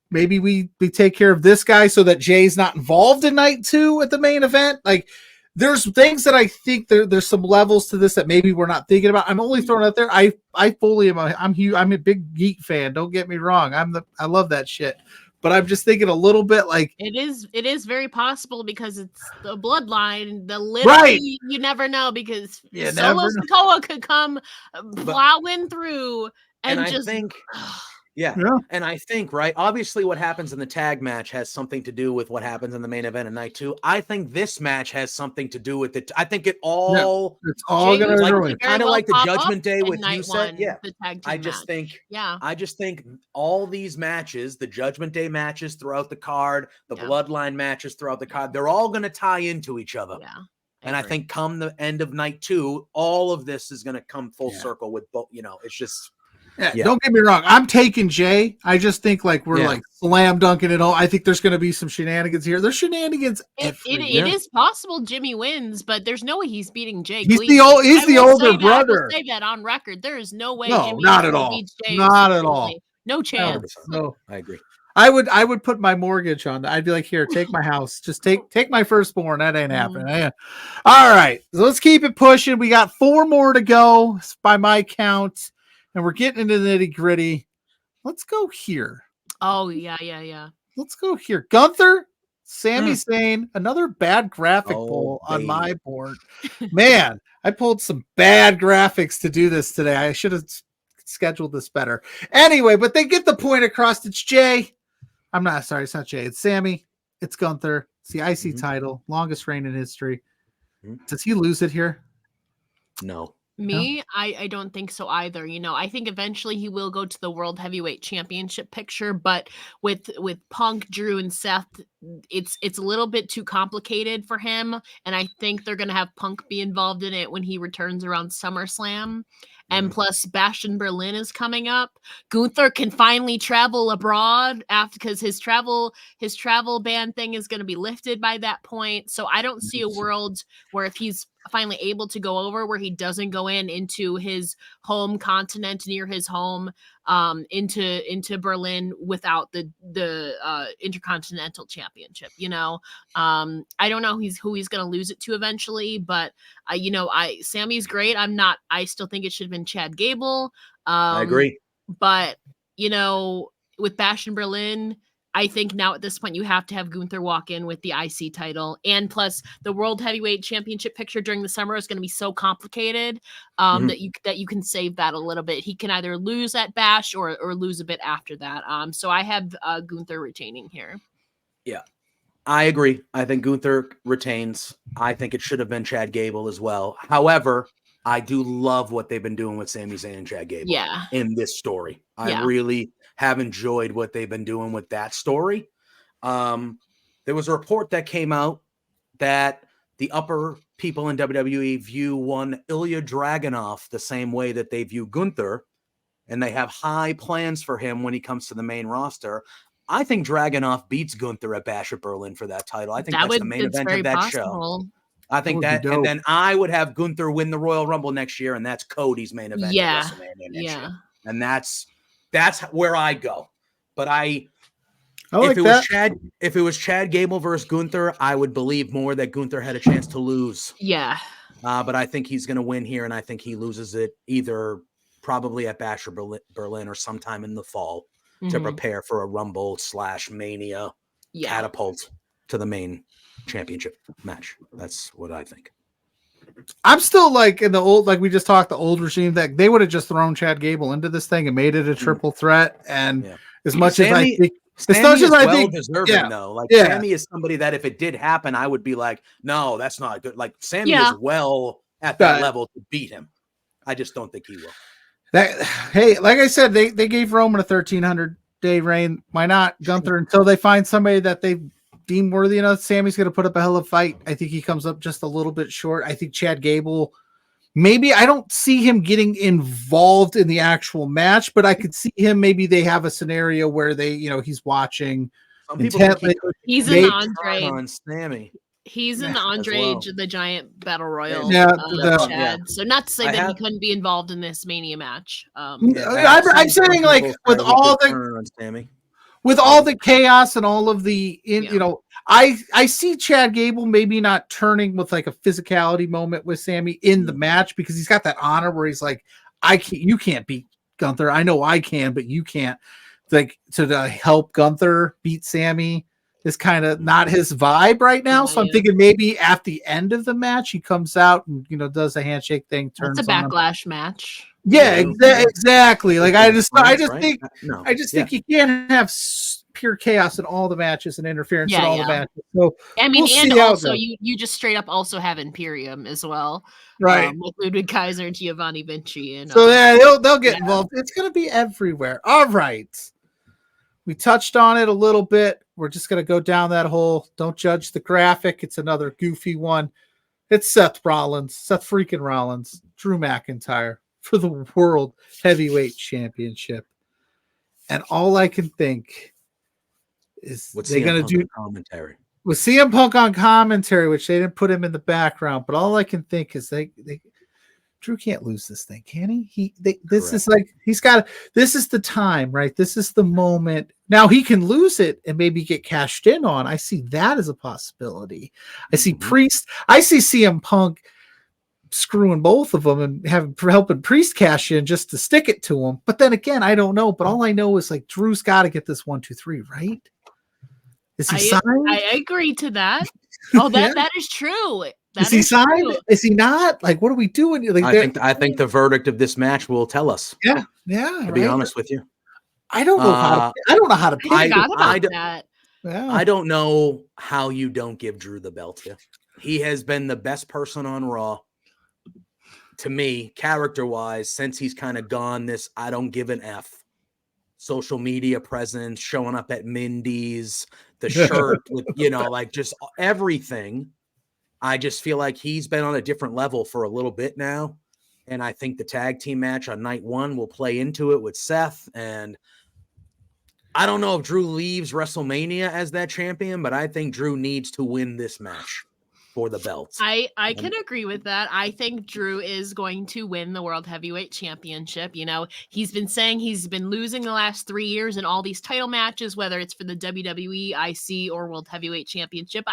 Maybe we take care of this guy so that Jay's not involved in night 2 at the main event. Like, there's things that I think there's some levels to this that maybe we're not thinking about. I'm only throwing out there. I fully am. I'm a big Geek fan. Don't get me wrong. I love that shit. But I'm just thinking a little bit like it is very possible because it's the bloodline. Right. You never know because You Solo never know. Sikoa could come plowing through and I just think. Yeah. And I think, right, obviously what happens in the tag match has something to do with what happens in the main event of night 2. I think this match has something to do with it. I think it's all going to kind of like the Judgment Day with you said. Yeah. The tag team I just match. think all these matches, the Judgment Day matches throughout the card, the Bloodline matches throughout the card, they're all going to tie into each other. Yeah. And I think come the end of night 2, all of this is going to come full circle with both, it's just Don't get me wrong. I'm taking Jay. I just think we're like slam dunking it all. I think there's going to be some shenanigans here. There's shenanigans. It is possible Jimmy wins, but there's no way he's beating Jay. He's the older brother. I will say that on record. There is no way. No, Jimmy not at all. beats Jay. Not at all. No chance. No, I agree. I would put my mortgage on that. I'd be like, here, take my house. Just take my firstborn. That ain't happening. All right. So let's keep it pushing. We got 4 more to go by my count. And we're getting into the nitty gritty. Let's go here. Oh, yeah. Let's go here. Gunther, Sami Zayn, another bad graphic pull on my board. Man, I pulled some bad graphics to do this today. I should have scheduled this better. Anyway, but they get the point across. It's Jay. I'm not sorry. It's not Jay. It's Sami. It's Gunther. It's the IC title. Longest reign in history. Does he lose it here? No. Me, I don't think so either. I think eventually he will go to the World Heavyweight Championship picture, but with Punk, Drew, and Seth, it's a little bit too complicated for him, and I think they're gonna have Punk be involved in it when he returns around SummerSlam. And plus, Bastion Berlin is coming up. Gunther can finally travel abroad because his travel ban thing is going to be lifted by that point. So I don't see a world where if he's finally able to go over where he doesn't go into his home continent near his home into Berlin without the Intercontinental Championship. I don't know who he's going to lose it to eventually, but Sammy's great. I still think it should have been Chad Gable. I agree. But with Bastion Berlin, I think now at this point you have to have Gunther walk in with the IC title, and plus the World Heavyweight Championship picture during the summer is going to be so complicated that you can save that a little bit. He can either lose at Bash or lose a bit after that. So I have Gunther retaining here. Yeah, I agree. I think Gunther retains. I think it should have been Chad Gable as well. However, I do love what they've been doing with Sami Zayn and Chad Gable in this story. I really have enjoyed what they've been doing with that story. There was a report that came out that the upper people in WWE view one Ilya Dragunov the same way that they view Gunther, and they have high plans for him when he comes to the main roster. I think Dragunov beats Gunther at Bash at Berlin for that title. I think that's the main event of that show. I think that, and then I would have Gunther win the Royal Rumble next year, and that's Cody's main event at WrestleMania next year. And that's where I go. But if it was Chad Gable versus Gunther, I would believe more that Gunther had a chance to lose. Yeah. But I think he's going to win here, and I think he loses it either probably at Bash or Berlin or sometime in the fall to prepare for a Rumble / Mania catapult to the main championship match. That's what I think. I'm still in the old, we just talked, the old regime that they would have just thrown Chad Gable into this thing and made it a triple threat. And as much as I think, deserving though. Sami is somebody that if it did happen, I would be like, no, that's not good. Sami is well at that level to beat him. I just don't think he will. Hey, like I said, they gave Roman a 1,300 8-day reign. Why not Gunther until they find somebody that they deem worthy enough? Sammy's going to put up a hell of a fight. I think he comes up just a little bit short. I think Chad Gable, maybe I don't see him getting involved in the actual match, but I could see him. Maybe they have a scenario where he's watching. Some people think he's an Andre on Sammy. He's in the Andre the Giant Battle Royal. Chad. So not to say that he couldn't be involved in this Mania match. I'm saying like with all the chaos and all of the I see Chad Gable maybe not turning with like a physicality moment with Sammy in the match because he's got that honor where he's like, you can't beat Gunther. I know I can, but you can't. Like to help Gunther beat Sammy is kind of not his vibe right now. So I'm thinking maybe at the end of the match, he comes out and, does a handshake thing. Turns it's a backlash match. Yeah, exactly. Like I just think you can't have pure chaos in all the matches and interference in all the matches. So I mean, and also you just straight up also have Imperium as well, right? With Ludwig Kaiser and Giovanni Vinci, and so they'll get involved. It's gonna be everywhere. All right. We touched on it a little bit. We're just going to go down that hole. Don't judge the graphic. It's another goofy one. It's Seth freaking Rollins, Drew McIntyre for the World Heavyweight Championship. And all I can think is they're going to do commentary with CM Punk on commentary, which they didn't put him in the background. But all I can think is Drew can't lose this thing, can he? This is like this is the time, right? This is the moment. Now he can lose it and maybe get cashed in on. I see that as a possibility. I see Priest. I see CM Punk screwing both of them and helping Priest cash in just to stick it to him. But then again, I don't know. But all I know is like Drew's got to get this 1, 2, 3 right. Is he signed? I agree to that. Oh, that is true. Is he signed? True. Is he not? Like, what are we doing? Like, I think the verdict of this match will tell us. Yeah. To be honest with you, I don't know how to pick I don't know how you don't give Drew the belt here. He has been the best person on Raw to me, character-wise, since he's kind of gone this I don't give an F. Social media presence, showing up at Mindy's, the shirt with, like just everything. I just feel like he's been on a different level for a little bit now. And I think the tag team match on night 1 will play into it with Seth. And I don't know if Drew leaves WrestleMania as that champion, but I think Drew needs to win this match for the belts. I can agree with that. I think Drew is going to win the World Heavyweight Championship. He's been saying he's been losing the last 3 years in all these title matches, whether it's for the WWE, IC, or World Heavyweight Championship.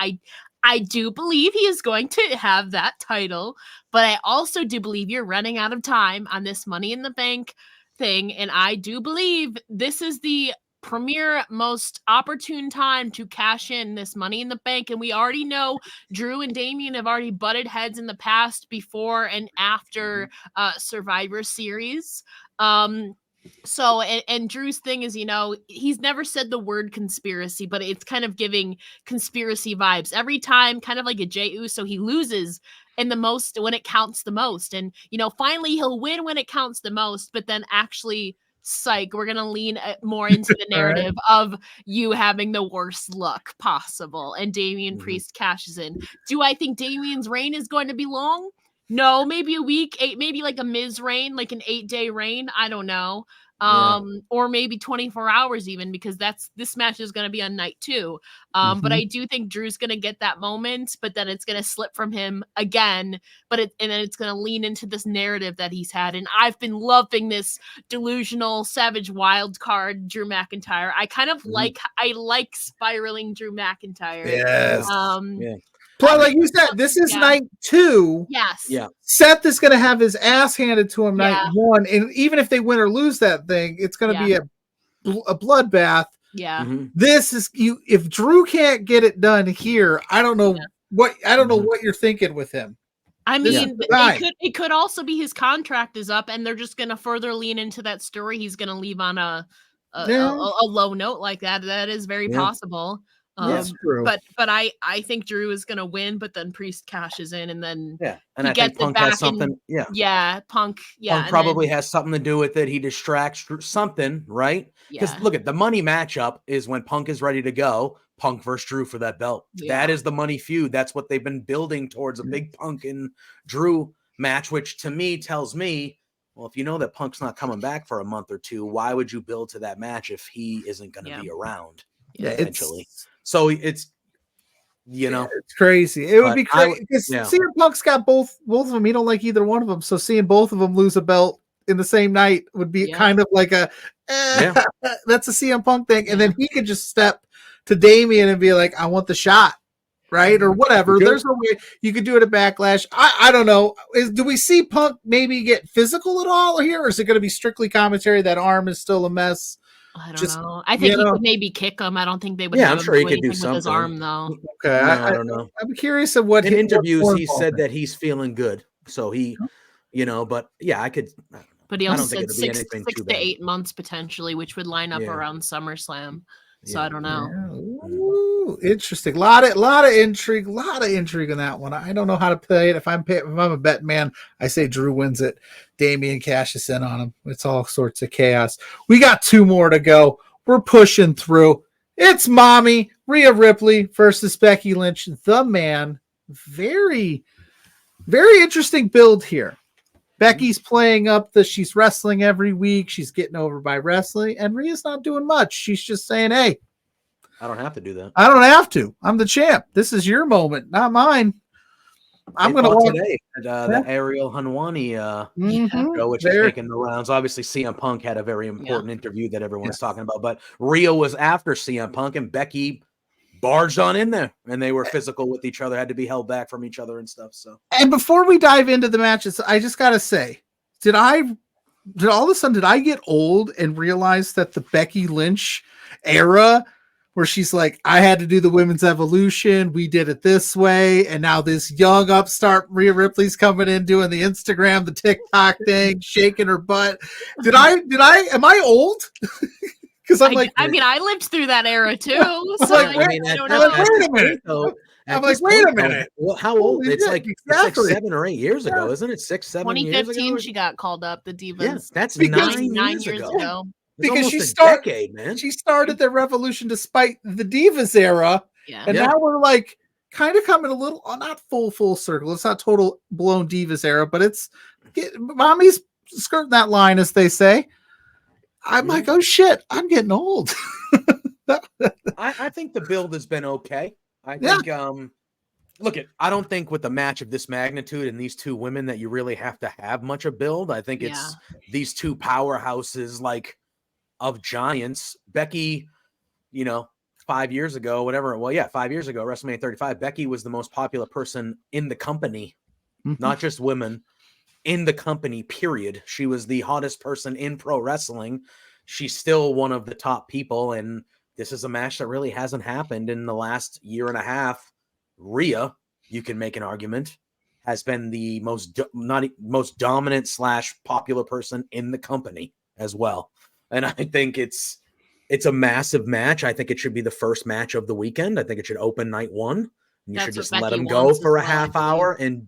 I do believe he is going to have that title, but I also do believe you're running out of time on this Money in the Bank thing, and I do believe this is the premier, most opportune time to cash in this Money in the Bank. And we already know Drew and Damian have already butted heads in the past, before and after Survivor Series. So, and Drew's thing is, he's never said the word conspiracy, but it's kind of giving conspiracy vibes every time, kind of like a Jey Uso. He loses in the most when it counts the most. And, finally he'll win when it counts the most, but then actually, psych, we're going to lean more into the narrative of you having the worst luck possible. And Damian Priest cashes in. Do I think Damian's reign is going to be long? No, maybe a week, maybe like a Miz reign, like an 8-day reign. I don't know. Or maybe 24 hours even, because this match is going to be on night 2. But I do think Drew's going to get that moment, but then it's going to slip from him again. And then it's going to lean into this narrative that he's had. And I've been loving this delusional, savage wild card Drew McIntyre. I kind of like spiraling Drew McIntyre. Yes. Plus, like you said, this is night 2. Yes. Yeah. Seth is going to have his ass handed to him night 1, and even if they win or lose that thing, it's going to be a bloodbath. Yeah. This is if Drew can't get it done here, I don't know what you're thinking with him. I mean, it could also be his contract is up, and they're just going to further lean into that story. He's going to leave on a low note like that. That is very possible. That's true. But I think Drew is gonna win, but then Priest cashes in, and then and he I think gets it Punk back. has something. Punk. Yeah, Punk probably has something to do with it. He distracts something, right? Because look at the money matchup is when Punk is ready to go. Punk versus Drew for that belt. That is the money feud. That's what they've been building towards, a big Punk and Drew match, which to me tells me, well, if you know that Punk's not coming back for a month or two, why would you build to that match if he isn't going to be around eventually? So it's, it's crazy. It would be crazy because CM Punk's got both of them. He don't like either one of them. So seeing both of them lose a belt in the same night would be kind of like that's a CM Punk thing. And then he could just step to Damian and be like, I want the shot. Right. Or whatever. There's no way you could do it at Backlash. I don't know. Do we see Punk maybe get physical at all here? Or is it going to be strictly commentary? That arm is still a mess. I don't know. I think he could maybe kick him. I don't think they would. I'm sure he could do something with his arm, though. Okay, I don't know. I'm curious of what in interviews he said that he's feeling good. So he, but I could. But he also said 6 to 8 months potentially, which would line up around SummerSlam. So I don't know. Ooh, interesting. Lot of intrigue in that one. I don't know how to play it. If I'm a bet man, I say Drew wins it. Damian cashes in on him. It's all sorts of chaos. We got 2 more to go. We're pushing through. It's Mommy Rhea Ripley versus Becky Lynch. The man. Very, very interesting build here. Becky's playing up she's wrestling every week. She's getting over by wrestling, and Rhea's not doing much. She's just saying, hey, I don't have to do that. I don't have to. I'm the champ. This is your moment, not mine. I'm going to watch today the Ariel Hanwani show, which is making the rounds. Obviously, CM Punk had a very important interview that everyone's talking about, but Rhea was after CM Punk, and Becky barged on in there, and they were physical with each other, had to be held back from each other and stuff. So, and before we dive into the matches, I just got to say, did all of a sudden, did I get old and realize that the Becky Lynch era where she's like, I had to do the women's evolution, we did it this way, and now this young upstart Rhea Ripley's coming in doing the Instagram, the TikTok thing, shaking her butt. Am I old? Because I lived through that era too. So wait a minute. I'm like, wait a minute. Well, how old? It's like 7 or 8 years ago, isn't it? 6, 7 years ago. 2015, she got called up. The Divas. Yeah, that's 9 years ago. Because she started the revolution despite the Divas era, and now we're like kind of coming a little, not full circle. It's not total blown Divas era, but it's Mommy's skirting that line, as they say. I'm like, oh shit, I'm getting old. I think the build has been okay. I think, I don't think with a match of this magnitude and these 2 women that you really have to have much of build. I think it's these 2 powerhouses like of giants. Becky, 5 years ago, whatever. Well, 5 years ago, WrestleMania 35, Becky was the most popular person in the company, not just women. In the company, period. She was the hottest person in pro wrestling. She's still one of the top people, and this is a match that really hasn't happened in the last year and a half. Rhea, you can make an argument, has been the most dominant / popular person in the company as well. And I think it's a massive match. I think it should be the first match of the weekend. I think it should open night 1. And you should just let them go for a half hour, and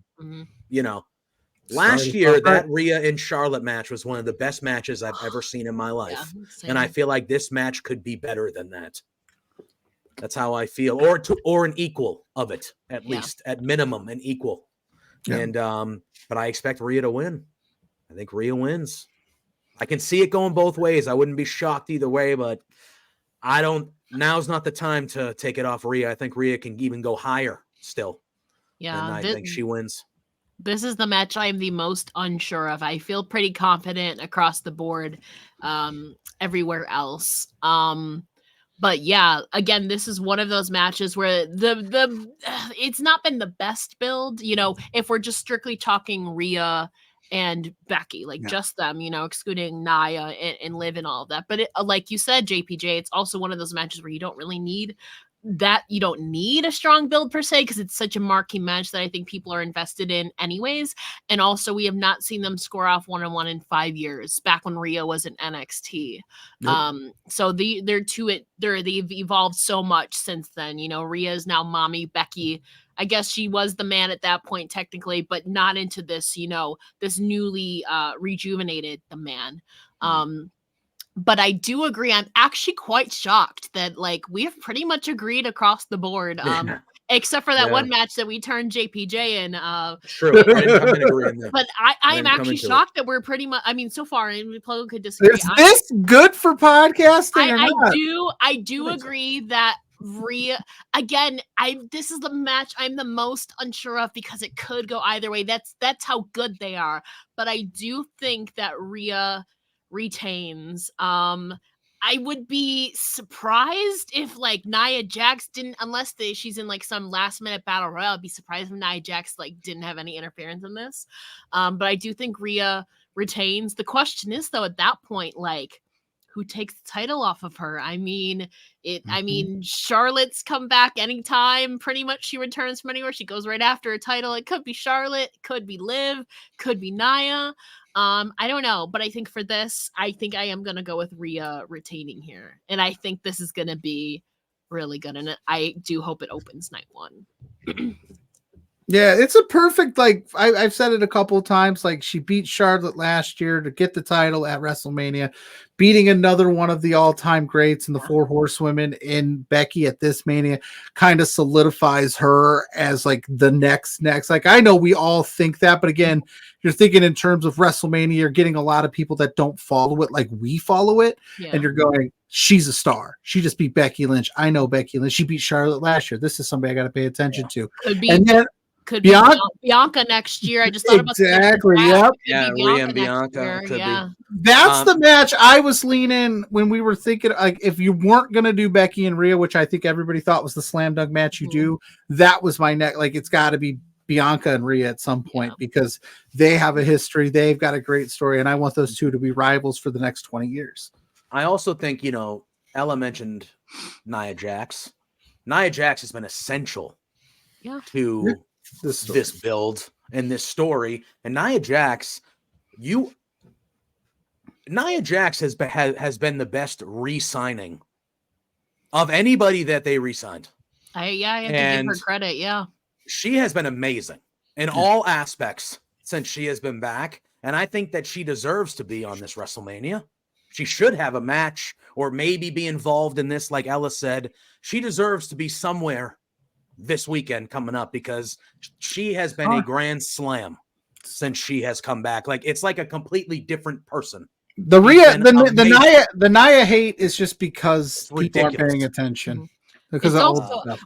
last year, that Rhea and Charlotte match was one of the best matches I've ever seen in my life. And I feel like this match could be better than that. That's how I feel. Or an equal of it, at least. At minimum, an equal. Yeah. And but I expect Rhea to win. I think Rhea wins. I can see it going both ways. I wouldn't be shocked either way, but now's not the time to take it off Rhea. I think Rhea can even go higher still. Yeah. And I think she wins. This is the match I am the most unsure of. I feel pretty confident across the board everywhere else. But yeah, again, this is one of those matches where the it's not been the best build, if we're just strictly talking Rhea and Becky, just them, excluding Nia and Liv and all of that. But like you said, JPJ, it's also one of those matches where you don't really need that you don't need a strong build per se, because it's such a marquee match that I think people are invested in anyways. And also, we have not seen them score off 1-on-1 in 5 years, back when Rhea was in NXT. Yep. So they've evolved so much since then. You know, Rhea is now mommy Becky. I guess she was the man at that point technically, but not into this, you know, this newly rejuvenated the man. But I do agree. I'm actually quite shocked that like we have pretty much agreed across the board. Except for that one match that we turned JPJ in. True. I didn't come in agreeing there. But I'm actually shocked that we're pretty much, I mean, so far, and Pluggo could disagree. Is this good for podcasting or not? I do agree that Rhea, again, this is the match I'm the most unsure of because it could go either way. That's how good they are. But I do think that Rhea retains. I would be surprised if like Nia Jax didn't, unless she's in like some last minute battle royal. I'd be surprised if Nia Jax like didn't have any interference in this. But I do think Rhea retains. The question is though, at that point, like, who takes the title off of her? I mean, Charlotte's come back anytime. Pretty much she returns from anywhere. She goes right after a title. It could be Charlotte, could be Liv, could be Nia. I don't know, but I think for this, I think I am going to go with Rhea retaining here. And I think this is going to be really good. And I do hope it opens night one. Yeah, it's a perfect, like, I've said it a couple of times, like, she beat Charlotte last year to get the title at WrestleMania, beating another one of the all-time greats in the Four Horsewomen in Becky at this Mania kind of solidifies her as, like, the next. Like, I know we all think that, but again, you're thinking in terms of WrestleMania, you're getting a lot of people that don't follow it like we follow it, and you're going, she's a star. She just beat Becky Lynch. I know Becky Lynch. She beat Charlotte last year. This is somebody I got to pay attention to. Could be. And then could be Bianca next year. I just thought about exactly. Yep. Yeah, Rhea and Bianca could be. That's the match I was leaning when we were thinking. Like, if you weren't gonna do Becky and Rhea, which I think everybody thought was the slam dunk match you do, that was my neck. Like, it's got to be Bianca and Rhea at some point because they have a history. They've got a great story, and I want those two to be rivals for the next 20 years. I also think, you know, Ella mentioned Nia Jax. Nia Jax has been essential to this build and this story. And Nia Jax has been the best re-signing of anybody that they re-signed. I have to give her credit. Yeah, she has been amazing in all aspects since she has been back, and I think that she deserves to be on this WrestleMania. She should have a match or maybe be involved in this, like Ella said. She deserves to be somewhere this weekend coming up because she has been a grand slam since she has come back. Like, it's like a completely different person. The Nia hate is just because people aren't paying attention. Because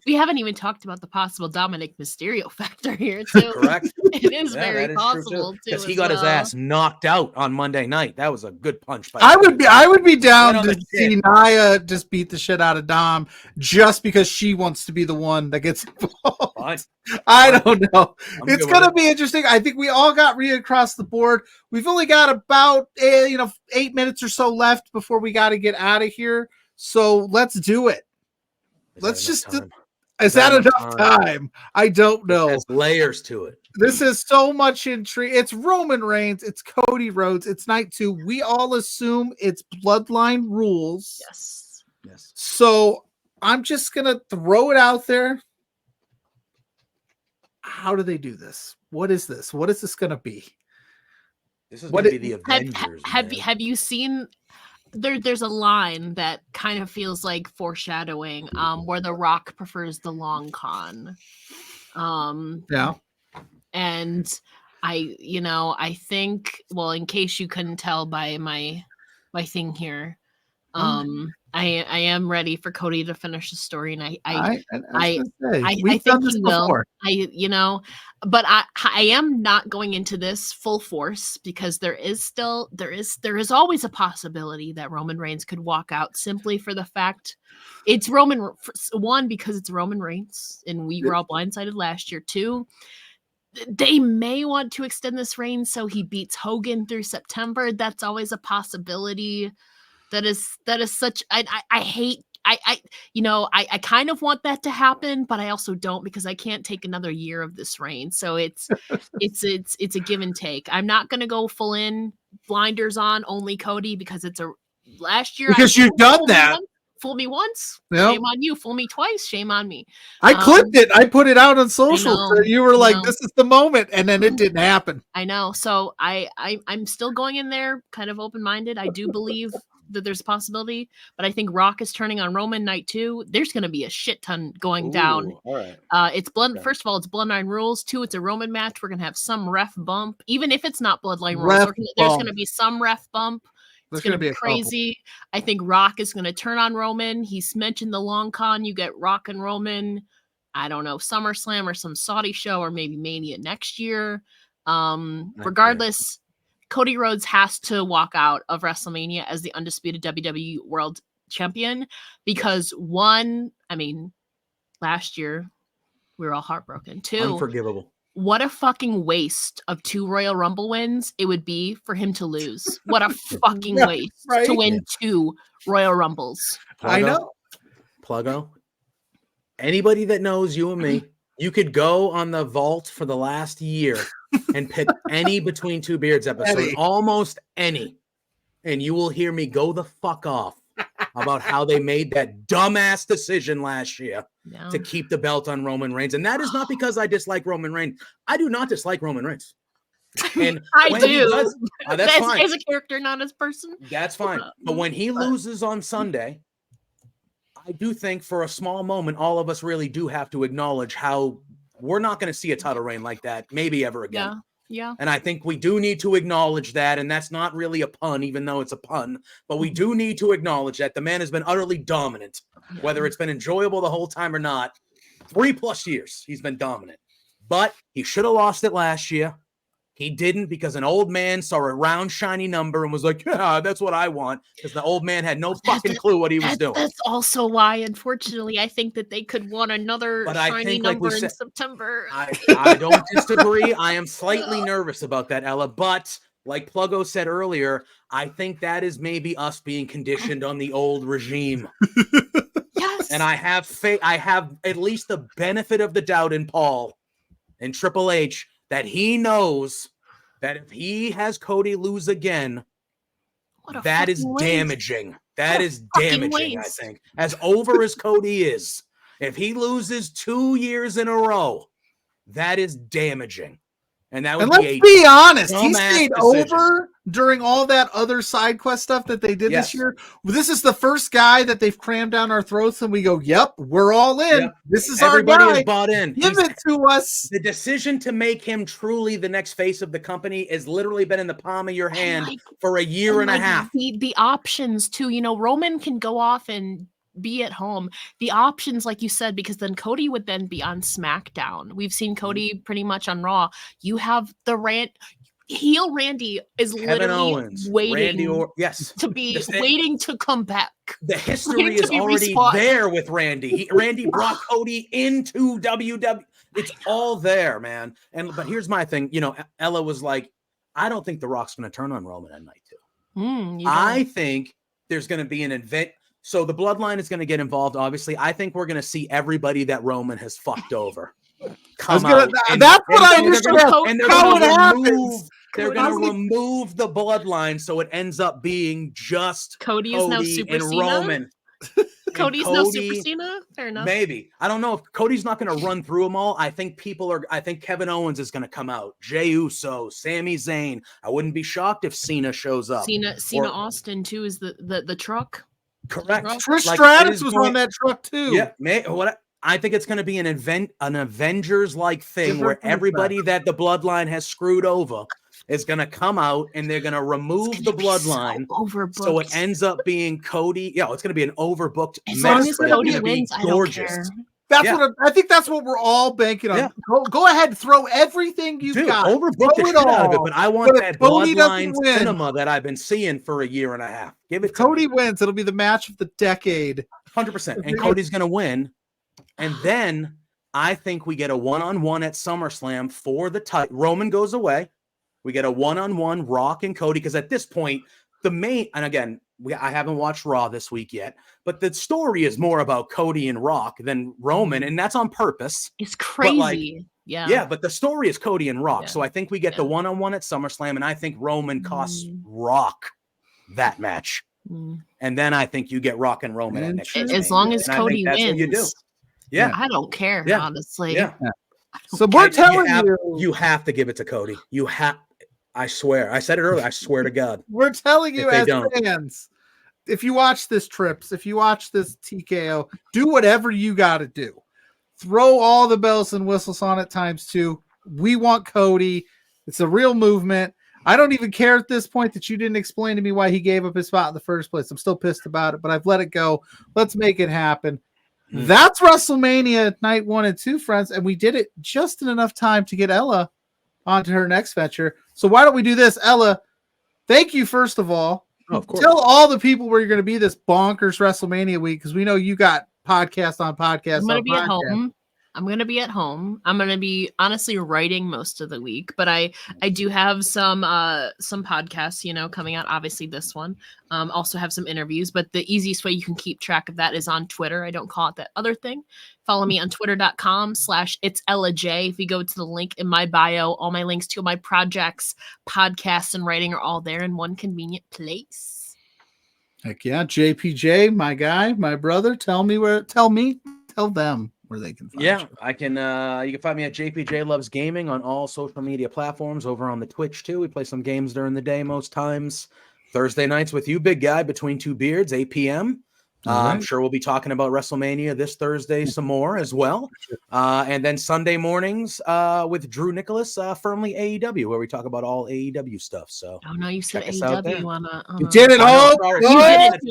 we haven't even talked about the possible Dominic Mysterio factor here too. Correct. It is very possible too. Because he got his ass knocked out on Monday night. That was a good punch. I would be down to see Nia just beat the shit out of Dom just because she wants to be the one that gets involved. I don't know. It's gonna be interesting. I think we all got Rhea across the board. We've only got about 8 minutes or so left before we got to get out of here. So let's do it. Is that enough time? I don't know. There's layers to it. This is so much intrigue. It's Roman Reigns. It's Cody Rhodes. It's night 2. We all assume it's bloodline rules. Yes. So I'm just going to throw it out there. How do they do this? What is this? What is this going to be? This is going to be the Avengers. Have you seen... There's a line that kind of feels like foreshadowing where The Rock prefers the long con. And I think, well, in case you couldn't tell by my thing here, I am ready for Cody to finish the story, and I think he will. But I am not going into this full force because there is always a possibility that Roman Reigns could walk out simply for the fact it's because it's Roman Reigns, and we were all blindsided last year too. They may want to extend this reign so he beats Hogan through September. That's always a possibility. That is such. I hate I kind of want that to happen, but I also don't, because I can't take another year of this reign. So it's a give and take. I'm not gonna go full in blinders on only Cody, because it's a last year Because you've done that. Fool me once, Yep. shame on you. Fool me twice, shame on me. I clipped it. I put it out on social. So you were like, "This is the moment," and then it didn't happen. I know. So I'm still going in there kind of open-minded. I do believe that there's a possibility, but I think Rock is turning on Roman night 2. There's going to be a shit ton going down. All right. First of all, it's Bloodline rules. 2, it's a Roman match. We're going to have some ref bump, even if it's not Bloodline rules. There's going to be some ref bump. It's going to be crazy. I think Rock is going to turn on Roman. He's mentioned the long con. You get Rock and Roman, I don't know, SummerSlam or some Saudi show, or maybe Mania next year. Regardless, Cody Rhodes has to walk out of WrestleMania as the undisputed WWE World Champion, because last year we were all heartbroken. 2, unforgivable. What a fucking waste of 2 Royal Rumble wins it would be for him to lose. What a fucking waste to win 2 Royal Rumbles. I know. Pluggo. Anybody that knows you and me, you could go on the vault for the last year and pick any Between Two Beards episode, almost any, and you will hear me go the fuck off about how they made that dumbass decision last year to keep the belt on Roman Reigns. And that is not because I dislike Roman Reigns. I do not dislike Roman Reigns. And I do. That's fine. As a character, not as a person. That's fine. But when he loses on Sunday, I do think for a small moment, all of us really do have to acknowledge how we're not going to see a title reign like that maybe ever again. Yeah. And I think we do need to acknowledge that. And that's not really a pun, even though it's a pun. But we do need to acknowledge that the man has been utterly dominant, whether it's been enjoyable the whole time or not. 3+ years, he's been dominant. But he should have lost it last year. He didn't, because an old man saw a round, shiny number and was like, yeah, that's what I want. Because the old man had no fucking clue what he was doing. That's also why, unfortunately, I think that they could want another shiny number in September. I don't disagree. I am slightly nervous about that, Ella. But like Pluggo said earlier, I think that is maybe us being conditioned on the old regime. Yes. And I have faith. I have at least the benefit of the doubt in Paul and Triple H, that he knows that if he has Cody lose again, that is damaging. That is damaging, I think. As over as Cody is, if he loses 2 years in a row, that is damaging. And that would let's be honest, he stayed over during all that other side quest stuff that they did this year. This is the first guy that they've crammed down our throats, and we go, "Yep, we're all in. Yep. This is everybody our guy. Is bought in. Give it to us." The decision to make him truly the next face of the company has literally been in the palm of your hand for a year and a half. The options too, Roman can go off and be at home. The options, like you said, because then Cody would then be on SmackDown. We've seen Cody pretty much on Raw. You have the heel Randy is Kevin literally Owens, waiting waiting to come back. The history is already there with Randy. Randy brought Cody into WWE. It's all there, man. But here's my thing. Ella was like, I don't think The Rock's going to turn on Roman at night 2. I think there's going to be an event. So the bloodline is going to get involved, obviously. I think we're going to see everybody that Roman has fucked over come out. That's what I understood. And they're going to remove the bloodline, so it ends up being just Cody is now Super and Cena? Roman. Cody's no Super Cena? Fair enough. Maybe. I don't know if Cody's not going to run through them all. I think Kevin Owens is going to come out. Jey Uso, Sami Zayn. I wouldn't be shocked if Cena shows up. Cena Austin, too, is the truck. Correct. Trish Stratus was on that truck too. Yeah, I think it's going to be an Avengers-like thing where everybody that the bloodline has screwed over is going to come out and they're going to remove the bloodline. So it ends up being Cody. Yeah, it's going to be an overbooked as long as Cody wins, I don't care. I think that's what we're all banking on. Yeah. Go ahead, throw everything you've got. Overbook the shit out of it, but I want that bloodline cinema that I've been seeing for a year and a half. Give it. Cody wins. It'll be the match of the decade. 100%. And Cody's going to win. And then I think we get a one-on-one at SummerSlam for the title. Roman goes away. We get a one-on-one Rock and Cody, because at this point, the main, and again, I haven't watched Raw this week yet, but the story is more about Cody and Rock than Roman, and that's on purpose. It's crazy. Yeah, but the story is Cody and Rock. Yeah. So I think we get the one-on-one at SummerSlam, and I think Roman costs Rock that match. And then I think you get Rock and Roman at next year's as long as and Cody that's wins. what you do. Yeah. I don't care, honestly. Yeah. So we're telling you have to give it to Cody. I swear. I said it earlier. I swear to God. We're telling you as fans, if you watch this Trips, if you watch this TKO, do whatever you got to do. Throw all the bells and whistles on it ×2. We want Cody. It's a real movement. I don't even care at this point that you didn't explain to me why he gave up his spot in the first place. I'm still pissed about it, but I've let it go. Let's make it happen. That's WrestleMania night 1 and 2, friends. And we did it just in enough time to get Ella onto her next venture. So why don't we do this? Ella, thank you, first of all. Oh, of course. Tell all the people where you're going to be this bonkers WrestleMania week, because we know you got podcast on podcast. I'm going to be at home. I'm going to be at home. I'm going to be honestly writing most of the week, but I do have some podcasts, coming out. Obviously this one, also have some interviews, but the easiest way you can keep track of that is on Twitter. I don't call it that other thing. Follow me on twitter.com/it's Ella Jay. If you go to the link in my bio, all my links to my projects, podcasts, and writing are all there in one convenient place. Heck yeah. JPJ, my guy, my brother. Tell them where they can find you. I can you can find me at JPJ Loves Gaming on all social media platforms, over on the Twitch too. We play some games during the day most times. Thursday nights with you, big guy, between two beards, 8 p.m. Right. I'm sure we'll be talking about WrestleMania this Thursday some more as well. And then Sunday mornings with Drew Nicholas, firmly AEW, where we talk about all AEW stuff. So no, you said AEW You did it all.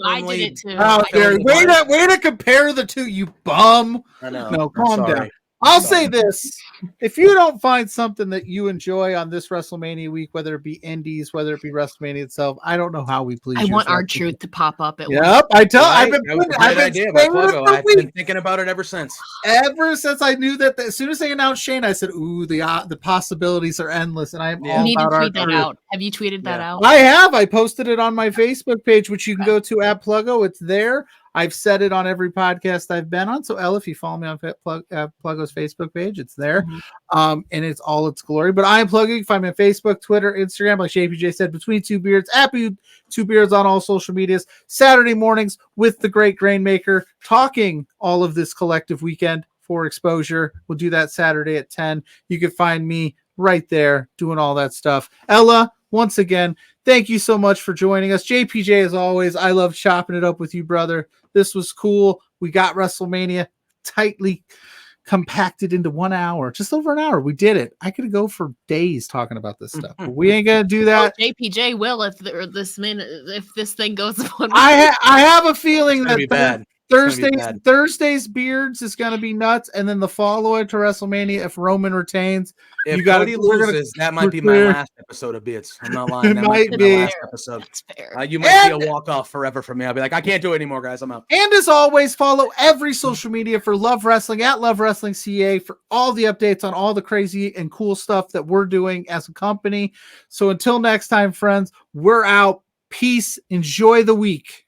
I did it too. Oh, way to compare the two, you bum. I know. No, calm down. I'll say this. If you don't find something that you enjoy on this WrestleMania week, whether it be indies, whether it be WrestleMania itself, I don't know how we please. I want R-Truth to pop up at I've been thinking about it ever since. Ever since I knew that, as soon as they announced Shane, I said, "Ooh, the possibilities are endless." And I am all need to about tweet that out. Have you tweeted that out? I have. I posted it on my Facebook page, which you can go to at Pluggo. It's there. I've said it on every podcast I've been on. So, Ella, if you follow me on Pluggo's Facebook page, it's there. And it's all its glory. But I am Pluggo. You can find me on Facebook, Twitter, Instagram, like JPJ said, Between Two Beards, at Two Beards on all social medias. Saturday mornings with the Great Grainmaker, talking all of this collective weekend for exposure. We'll do that Saturday at 10. You can find me right there doing all that stuff. Ella, once again, thank you so much for joining us. JPJ, as always, I love chopping it up with you, brother. This was cool. We got WrestleMania tightly compacted into 1 hour, just over an hour. We did it. I could go for days talking about this stuff, but we ain't gonna do that. JPJ will if this thing goes on. I have a feeling that bad. Thursday's beards is going to be nuts, and then the follow-up to WrestleMania, if Roman retains, if Cody loses, that might be my last episode of Beards. I'm not lying. That might be my last episode. That's fair. You might see a walk-off forever from me. I'll be like, I can't do it anymore, guys. I'm out. And as always, follow every social media for Love Wrestling at Love Wrestling CA for all the updates on all the crazy and cool stuff that we're doing as a company. So until next time, friends, we're out. Peace. Enjoy the week.